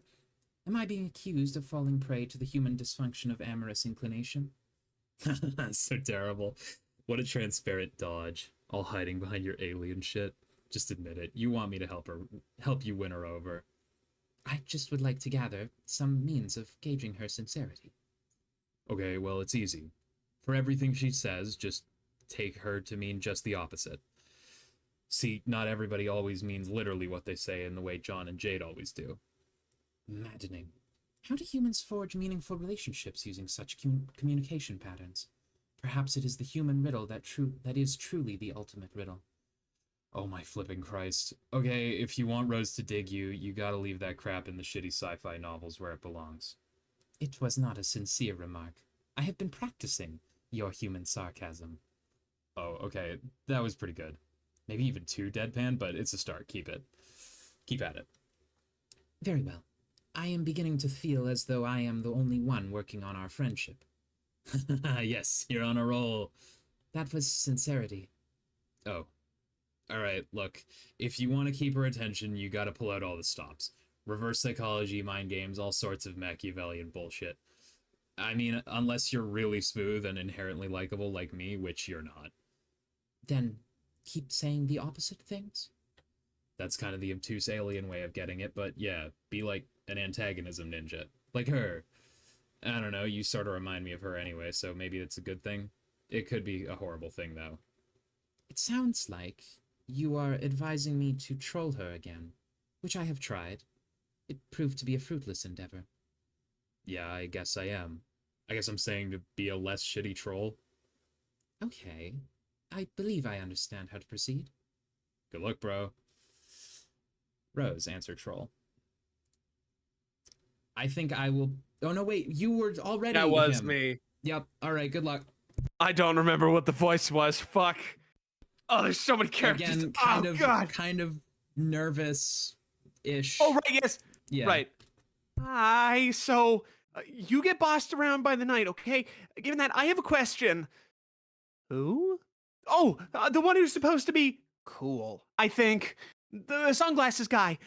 [SPEAKER 4] Am I being accused of falling prey to the human dysfunction of amorous inclination?
[SPEAKER 1] So terrible. What a transparent dodge. All hiding behind your alien shit. Just admit it. You want me to help you win her over.
[SPEAKER 4] I just would like to gather some means of gauging her sincerity.
[SPEAKER 1] Okay, well, it's easy. For everything she says, just take her to mean just the opposite. See, not everybody always means literally what they say in the way John and Jade always do.
[SPEAKER 4] Maddening. How do humans forge meaningful relationships using such communication patterns? Perhaps it is the human riddle that is truly the ultimate riddle.
[SPEAKER 1] Oh my flipping Christ. Okay, if you want Rose to dig you, you gotta leave that crap in the shitty sci-fi novels where it belongs.
[SPEAKER 4] It was not a sincere remark. I have been practicing your human sarcasm.
[SPEAKER 1] Oh, okay, that was pretty good. Maybe even too deadpan, but it's a start. Keep it. Keep at it.
[SPEAKER 4] Very well. I am beginning to feel as though I am the only one working on our friendship.
[SPEAKER 1] Yes, you're on a roll.
[SPEAKER 4] That was sincerity.
[SPEAKER 1] Oh. Alright, look. If you want to keep her attention, you gotta pull out all the stops. Reverse psychology, mind games, all sorts of Machiavellian bullshit. I mean, unless you're really smooth and inherently likable like me, which you're not.
[SPEAKER 4] Then keep saying the opposite things?
[SPEAKER 1] That's kind of the obtuse alien way of getting it, but yeah, be like an antagonism ninja. Like her. I don't know, you sort of remind me of her anyway, so maybe it's a good thing. It could be a horrible thing, though.
[SPEAKER 4] It sounds like you are advising me to troll her again, which I have tried. It proved to be a fruitless endeavor.
[SPEAKER 1] Yeah, I guess I am. I guess I'm saying to be a less shitty troll.
[SPEAKER 4] Okay. I believe I understand how to proceed.
[SPEAKER 1] Good luck, bro.
[SPEAKER 4] Rose, answer troll.
[SPEAKER 1] I think I will... Oh, no, wait. You were already
[SPEAKER 2] That was
[SPEAKER 1] him.
[SPEAKER 2] me.
[SPEAKER 1] Yep. All right, good luck.
[SPEAKER 2] I don't remember what the voice was. Fuck. Oh, there's so many characters.
[SPEAKER 1] Again,
[SPEAKER 2] Oh, God.
[SPEAKER 1] kind of nervous-ish.
[SPEAKER 2] Oh, right, yes.
[SPEAKER 1] Yeah.
[SPEAKER 2] Right. So you get bossed around by the night, okay? Given that, I have a question. Who? Oh, the one who's supposed to be cool, I think. The sunglasses guy.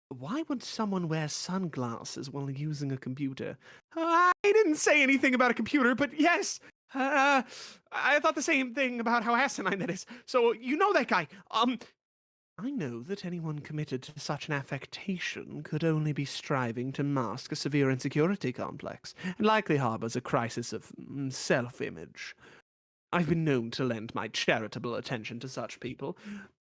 [SPEAKER 2] Why would someone wear sunglasses while using a computer? I didn't say anything about a computer, but yes. I thought the same thing about how asinine that is. So you know that guy. I know that anyone committed to such an affectation could only be striving to mask a severe insecurity complex, and likely harbors a crisis of self-image. I've been known to lend my charitable attention to such people,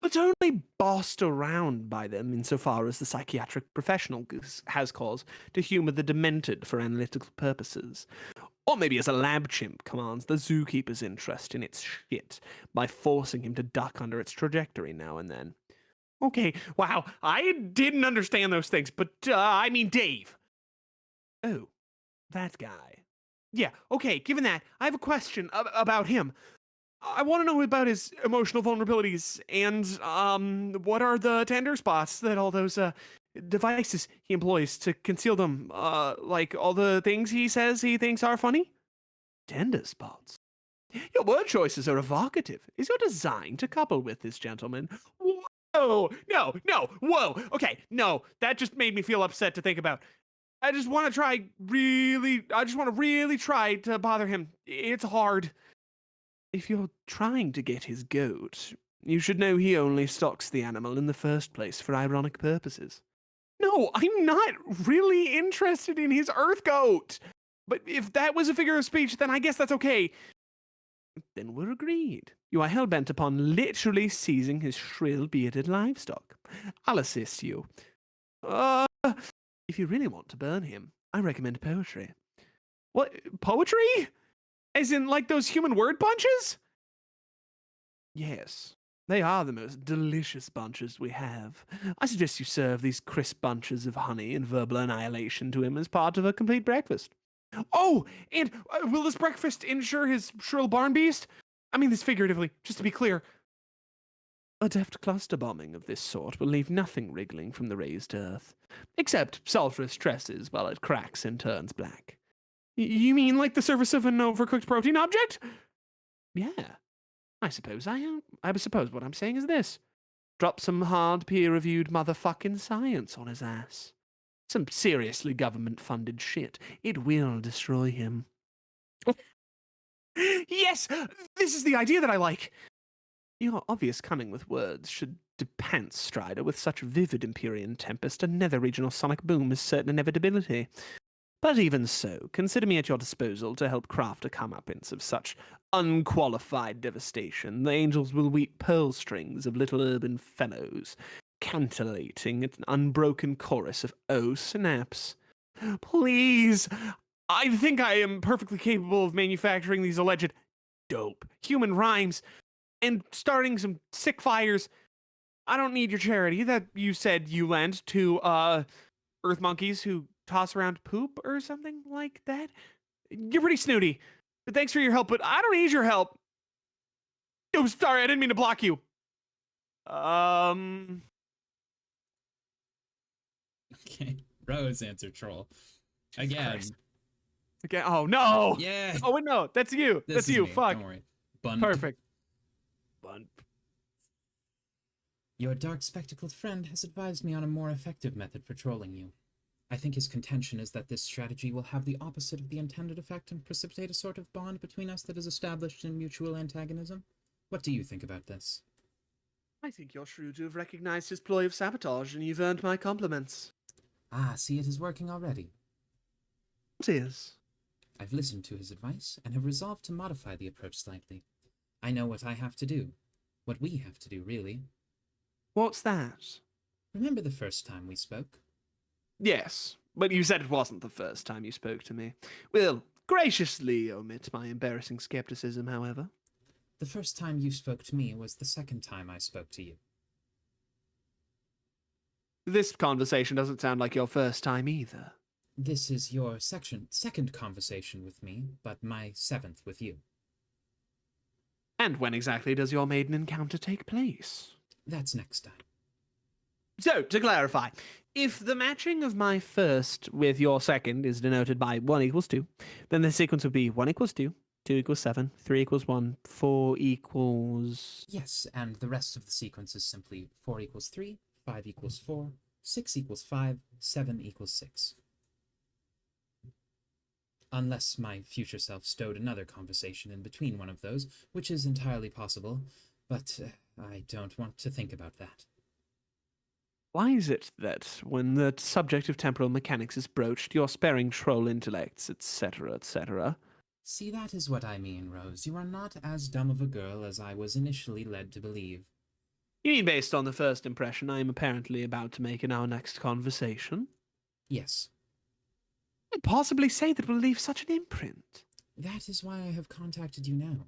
[SPEAKER 2] but only bossed around by them insofar as the psychiatric professional has cause to humor the demented for analytical purposes. Or maybe as a lab chimp commands the zookeeper's interest in its shit by forcing him to duck under its trajectory now and then. Okay, wow, I didn't understand those things, but, I mean Dave. Oh, that guy. Yeah, okay, given that, I have a question about him. I want to know about his emotional vulnerabilities and, what are the tender spots that all those, devices he employs to conceal them, like all the things he says he thinks are funny? Tender spots. Your word choices are evocative. Is your design to couple with this gentleman? Whoa! No, whoa! Okay, no, that just made me feel upset to think about. I just want to really try to bother him. It's hard. If you're trying to get his goat, you should know he only stalks the animal in the first place for ironic purposes. No, I'm not really interested in his earth goat. But if that was a figure of speech, then I guess that's okay. Then we're agreed. You are hell-bent upon literally seizing his shrill, bearded livestock. I'll assist you. If you really want to burn him, I recommend poetry. What? Poetry? As in, like those human word bunches? Yes. They are the most delicious bunches we have. I suggest you serve these crisp bunches of honey and verbal annihilation to him as part of a complete breakfast. Oh, and will this breakfast ensure his shrill barn beast? I mean this figuratively, just to be clear. A deft cluster bombing of this sort will leave nothing wriggling from the raised earth, except sulphurous tresses while it cracks and turns black. You mean like the surface of an overcooked protein object? Yeah. I suppose what I'm saying is this. Drop some hard peer-reviewed motherfucking science on his ass. Some seriously government-funded shit. It will destroy him. Yes! This is the idea that I like! Your obvious cunning with words should depance Strider with such vivid Empyrean tempest, a nether-regional sonic boom is certain inevitability. But even so, consider me at your disposal to help craft a comeuppance of such unqualified devastation. The angels will weep pearl strings of little urban fellows, cantillating an unbroken chorus of oh snaps. Please! I think I am perfectly capable of manufacturing these alleged dope human rhymes and starting some sick fires I don't need your charity that you said you lent to earth monkeys who toss around poop or something like that. You're pretty snooty. But thanks for your help, but I don't need your help. Oh, sorry, I didn't mean to block you.
[SPEAKER 1] Okay. Rose answered troll. Again.
[SPEAKER 2] Christ. Okay. Oh no.
[SPEAKER 1] Yeah.
[SPEAKER 2] Oh wait, no. That's you.
[SPEAKER 1] This
[SPEAKER 2] That's
[SPEAKER 1] is
[SPEAKER 2] you.
[SPEAKER 1] me.
[SPEAKER 2] Fuck.
[SPEAKER 1] Don't worry. Bun.
[SPEAKER 2] Perfect.
[SPEAKER 4] Your dark spectacled friend has advised me on a more effective method for trolling you. I think his contention is that this strategy will have the opposite of the intended effect and precipitate a sort of bond between us that is established in mutual antagonism. What do you think about this?
[SPEAKER 2] I think you're shrewd to have recognized his ploy of sabotage, and you've earned my compliments.
[SPEAKER 4] Ah, see, it is working already.
[SPEAKER 2] It is.
[SPEAKER 4] I've listened to his advice and have resolved to modify the approach slightly. I know what I have to do. What we have to do, really.
[SPEAKER 2] What's that?
[SPEAKER 4] Remember the first time we spoke?
[SPEAKER 2] Yes, but you said it wasn't the first time you spoke to me. We'll graciously omit my embarrassing skepticism, however.
[SPEAKER 4] The first time you spoke to me was the second time I spoke to you.
[SPEAKER 2] This conversation doesn't sound like your first time either.
[SPEAKER 4] This is your second conversation with me, but my seventh with you.
[SPEAKER 2] And when exactly does your maiden encounter take place?
[SPEAKER 4] That's next time.
[SPEAKER 2] So, to clarify, if the matching of my first with your second is denoted by 1 equals 2, then the sequence would be 1 equals 2, 2 equals 7, 3 equals 1, 4 equals...
[SPEAKER 4] Yes, and the rest of the sequence is simply 4 equals 3, 5 equals 4, 6 equals 5, 7 equals 6. Unless my future self stowed another conversation in between one of those, which is entirely possible, but I don't want to think about that.
[SPEAKER 2] Why is it that, when the subject of temporal mechanics is broached, you're sparing troll intellects, etc., etc.?
[SPEAKER 4] See, that is what I mean, Rose. You are not as dumb of a girl as I was initially led to believe.
[SPEAKER 2] You mean based on the first impression I am apparently about to make in our next conversation?
[SPEAKER 4] Yes.
[SPEAKER 2] I'd possibly say that will leave such an imprint.
[SPEAKER 4] That is why I have contacted you now.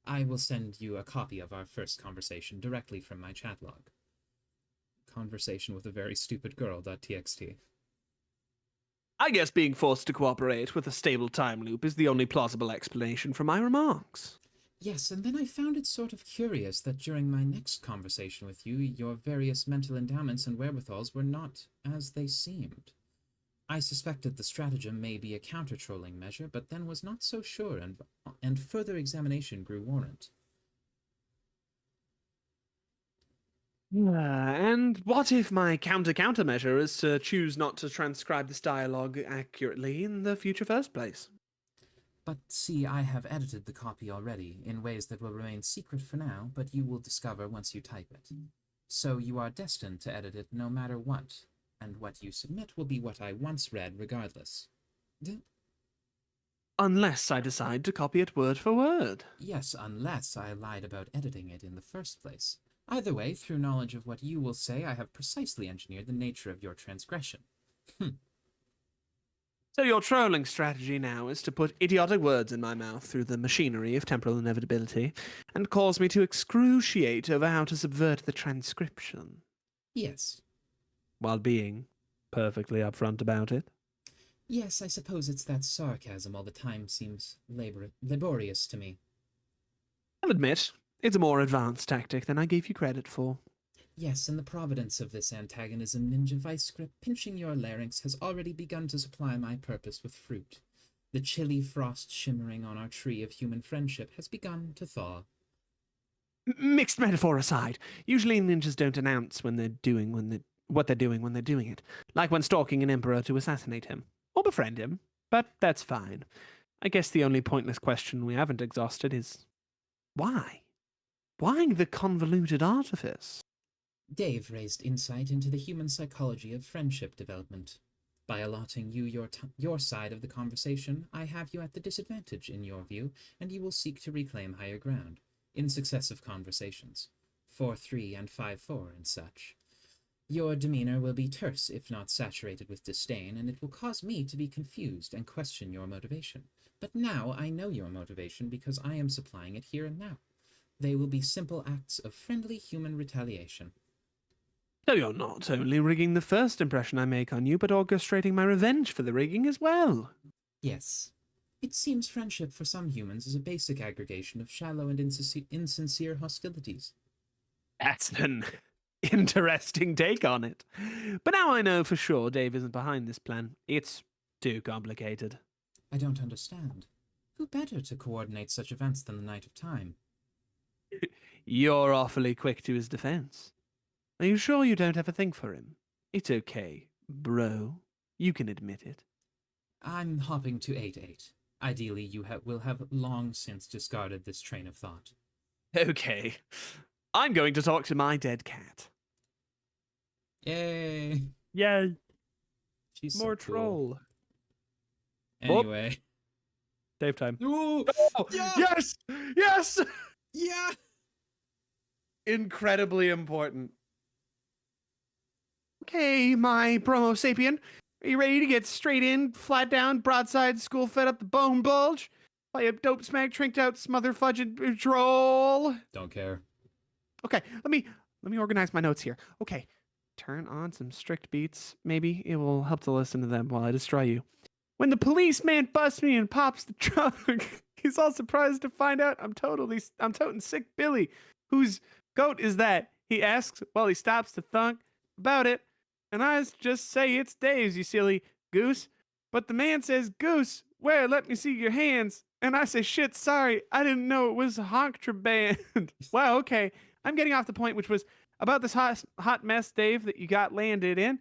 [SPEAKER 4] I will send you a copy of our first conversation directly from my chat log. Conversation with a very stupid girl.txt.
[SPEAKER 2] I guess being forced to cooperate with a stable time loop is the only plausible explanation for my remarks.
[SPEAKER 4] Yes, and then I found it sort of curious that during my next conversation with you, your various mental endowments and wherewithals were not as they seemed. I suspected the stratagem may be a counter-trolling measure, but then was not so sure, and further examination grew warrant.
[SPEAKER 2] And what if my countermeasure is to choose not to transcribe this dialogue accurately in the future first place?
[SPEAKER 4] But see, I have edited the copy already, in ways that will remain secret for now, but you will discover once you type it. So you are destined to edit it no matter what, and what you submit will be what I once read regardless.
[SPEAKER 2] Unless I decide to copy it word for word.
[SPEAKER 4] Yes, unless I lied about editing it in the first place. Either way, through knowledge of what you will say, I have precisely engineered the nature of your transgression.
[SPEAKER 2] So your trolling strategy now is to put idiotic words in my mouth through the machinery of temporal inevitability, and cause me to excruciate over how to subvert the transcription.
[SPEAKER 4] Yes.
[SPEAKER 2] While being perfectly upfront about it.
[SPEAKER 4] Yes, I suppose it's that sarcasm all the time seems laborious to me.
[SPEAKER 2] I'll admit, it's a more advanced tactic than I gave you credit for.
[SPEAKER 4] Yes, and the providence of this antagonism, Ninja Vice Script, pinching your larynx, has already begun to supply my purpose with fruit. The chilly frost shimmering on our tree of human friendship has begun to thaw.
[SPEAKER 2] Mixed metaphor aside, usually ninjas don't announce what they're doing when they're doing it, like when stalking an emperor to assassinate him, or befriend him, but that's fine. I guess the only pointless question we haven't exhausted is, why? Why the convoluted artifice?
[SPEAKER 4] Dave raised insight into the human psychology of friendship development. By allotting you your side of the conversation, I have you at the disadvantage in your view, and you will seek to reclaim higher ground, in successive conversations, 4-3 and 5-4 and such. Your demeanor will be terse if not saturated with disdain, and it will cause me to be confused and question your motivation. But now I know your motivation because I am supplying it here and now. They will be simple acts of friendly human retaliation.
[SPEAKER 2] So you're not only rigging the first impression I make on you, but orchestrating my revenge for the rigging as well.
[SPEAKER 4] Yes. It seems friendship for some humans is a basic aggregation of shallow and insincere hostilities.
[SPEAKER 2] That's an interesting take on it. But now I know for sure Dave isn't behind this plan. It's too complicated.
[SPEAKER 4] I don't understand. Who better to coordinate such events than the Knight of Time?
[SPEAKER 2] You're awfully quick to his defense. Are you sure you don't have a thing for him? It's okay, bro. You can admit it.
[SPEAKER 4] I'm hopping to 8-8. Ideally, you will have long since discarded this train of thought.
[SPEAKER 2] Okay. I'm going to talk to my dead cat.
[SPEAKER 4] Yay!
[SPEAKER 2] Yay.
[SPEAKER 4] She's so
[SPEAKER 2] More
[SPEAKER 4] cool.
[SPEAKER 2] troll.
[SPEAKER 4] Anyway.
[SPEAKER 2] Dave time.
[SPEAKER 4] Ooh,
[SPEAKER 2] Oh,
[SPEAKER 4] yeah!
[SPEAKER 2] yes! Yes!
[SPEAKER 4] Yeah!
[SPEAKER 2] Incredibly important. Okay, my bromo sapien. Are you ready to get straight in, flat down, broadside, school fed up the bone bulge? Play a dope smack, trinked out, smother fudged troll.
[SPEAKER 4] Don't care.
[SPEAKER 2] Okay, let me organize my notes here. Okay, turn on some strict beats. Maybe it will help to listen to them while I destroy you. When the policeman busts me and pops the trunk, he's all surprised to find out I'm toting sick Billy. Whose goat is that? He asks while he stops to think about it. And I just say it's Dave's, you silly goose. But the man says, Goose, where? Let me see your hands. And I say, shit, sorry, I didn't know it was a honk band. Wow, okay. I'm getting off the point, which was about this hot mess, Dave, that you got landed in.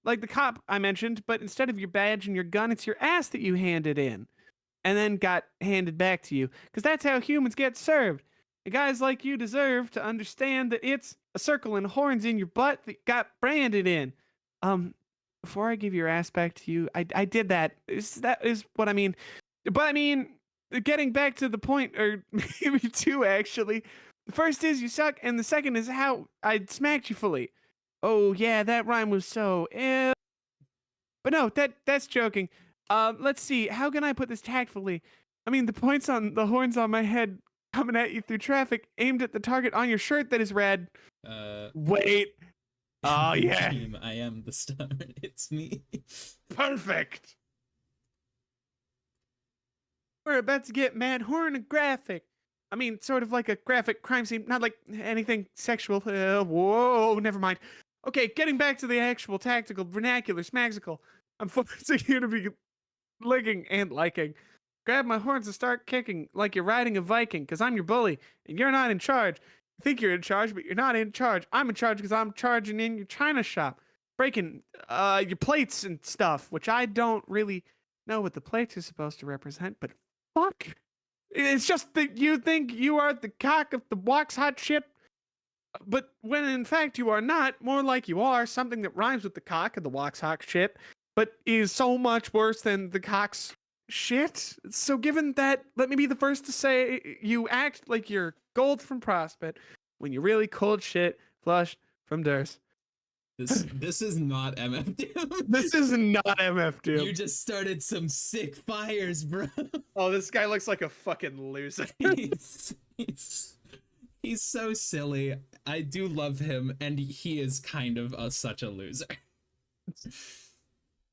[SPEAKER 2] Like the cop I mentioned, but instead of your badge and your gun, it's your ass that you handed in. And then got handed back to you. Because that's how humans get served. And guys like you deserve to understand that it's a circle and horns in your butt that got branded in. Before I give your ass back to you, I did that. That is what I mean. But I mean, getting back to the point, or maybe two actually. The first is you suck, and the second is how I smacked you fully. Oh yeah, that rhyme was so ill. But no, that's joking. Let's see. How can I put this tactfully? I mean, the horns on my head coming at you through traffic, aimed at the target on your shirt that is red. Wait. Oh yeah.
[SPEAKER 4] Team, I am the star. It's me.
[SPEAKER 2] Perfect. We're about to get mad hornographic. I mean, sort of like a graphic crime scene, not like anything sexual. Whoa, never mind. Okay, getting back to the actual tactical vernacular smaxical. I'm forcing you to be licking and liking. Grab my horns and start kicking like you're riding a Viking, because I'm your bully, and you're not in charge. You think you're in charge, but you're not in charge. I'm in charge because I'm charging in your china shop, breaking your plates and stuff, which I don't really know what the plates are supposed to represent, but fuck. It's just that you think you are the cock of the wax hot shit, but when in fact you are not, more like you are something that rhymes with the cock of the wax hot shit, but is so much worse than the cock's shit. So given that, let me be the first to say you act like you're gold from Prospect when you're really cold shit flushed from Durst.
[SPEAKER 1] This is not MF Doom.
[SPEAKER 2] This is not MF Doom.
[SPEAKER 1] You just started some sick fires, bro.
[SPEAKER 2] Oh, this guy looks like a fucking loser.
[SPEAKER 1] He's so silly. I do love him, and he is kind of such a loser.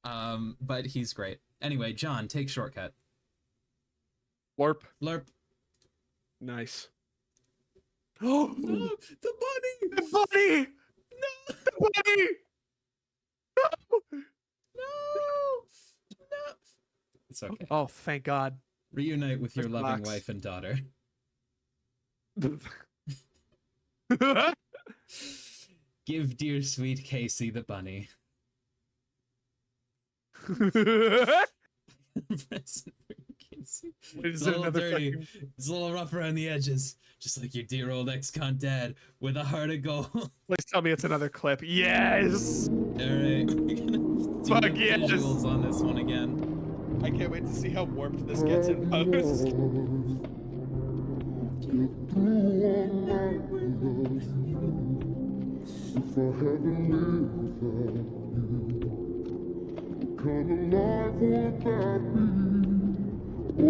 [SPEAKER 1] But he's great. Anyway, John, take shortcut.
[SPEAKER 2] Warp.
[SPEAKER 1] Lerp.
[SPEAKER 2] Nice. Oh,
[SPEAKER 1] No, the bunny!
[SPEAKER 2] the bunny!
[SPEAKER 1] No!
[SPEAKER 2] The bunny! No!
[SPEAKER 1] No! No! It's okay.
[SPEAKER 2] Oh, thank God.
[SPEAKER 1] Reunite with your
[SPEAKER 2] Where's the
[SPEAKER 1] loving
[SPEAKER 2] box?
[SPEAKER 1] wife and daughter. Give dear sweet Casey the bunny. Present for Casey. It's a little dirty. It's a little rough around the edges, just like your dear old ex-con dad with a heart of gold.
[SPEAKER 2] Please tell me it's another clip. Yes!
[SPEAKER 1] All right, we're gonna do
[SPEAKER 2] Fuck
[SPEAKER 1] the
[SPEAKER 2] yes!
[SPEAKER 1] visuals on this one again.
[SPEAKER 2] I can't wait to see how warped this gets in post.
[SPEAKER 6] If I had to live without you, what kind of life would that be? Oh,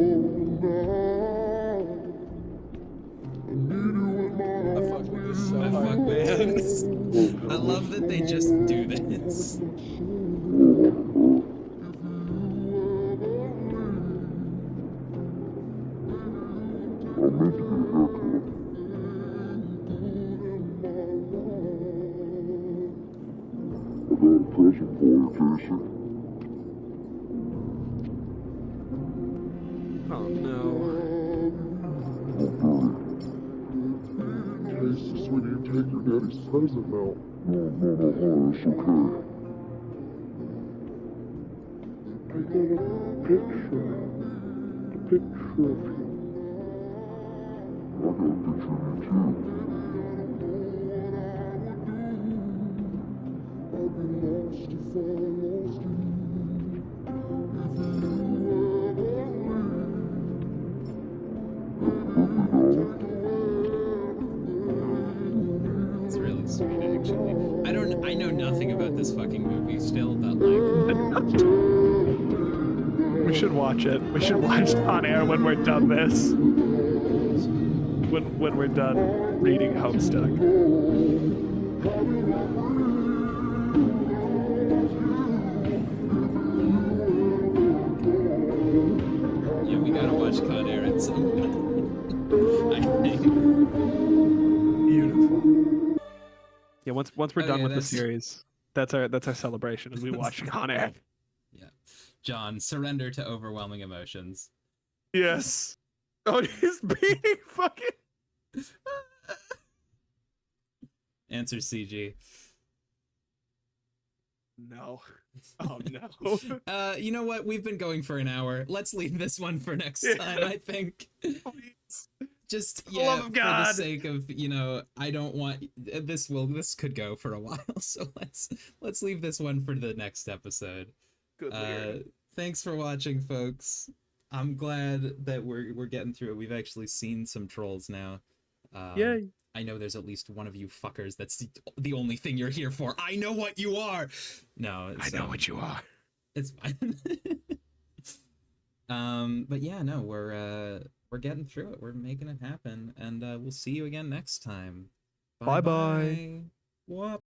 [SPEAKER 6] now I need you in my
[SPEAKER 2] I fuck with this so
[SPEAKER 1] my fuck mans. I love that they just do this.
[SPEAKER 6] I'm meant to be a haircut. I got a present for you, Casey.
[SPEAKER 2] Oh no.
[SPEAKER 6] Casey, sweetie, you take your daddy's present now. No, it's okay. I got a picture. A picture of you. I got a picture of you too. I'd be lost if I lost you.
[SPEAKER 1] It's really sweet, actually. I know nothing about this fucking movie still, but like,
[SPEAKER 2] We should watch it. We should watch on air when we're done this. When we're done reading Homestuck.
[SPEAKER 1] yeah, we gotta watch Con Air at some point. I think.
[SPEAKER 2] Beautiful. Yeah, once we're
[SPEAKER 1] Okay,
[SPEAKER 2] done with the
[SPEAKER 1] that's-
[SPEAKER 2] series, that's our celebration, and we watch Con Air.
[SPEAKER 1] Yeah. John, surrender to overwhelming emotions.
[SPEAKER 2] Yes. Oh, he's being fucking.
[SPEAKER 1] Answer CG.
[SPEAKER 2] No. Oh no.
[SPEAKER 1] You know what? We've been going for an hour. Let's leave this one for next time, I think.
[SPEAKER 2] Please.
[SPEAKER 1] Just
[SPEAKER 2] For the
[SPEAKER 1] yeah,
[SPEAKER 2] love of
[SPEAKER 1] for
[SPEAKER 2] God.
[SPEAKER 1] the sake of, you know, I don't want this could go for a while, so let's leave this one for the next episode.
[SPEAKER 2] Good Lord.
[SPEAKER 1] Thanks for watching, folks. I'm glad that we're getting through it. We've actually seen some trolls now.
[SPEAKER 2] Yay.
[SPEAKER 1] I know there's at least one of you fuckers that's the only thing you're here for. I know what you are. No,
[SPEAKER 2] I know what you are.
[SPEAKER 1] it's fine. But yeah, no, we're getting through it. We're making it happen, and we'll see you again next time.
[SPEAKER 2] Bye-bye.
[SPEAKER 1] Whoop.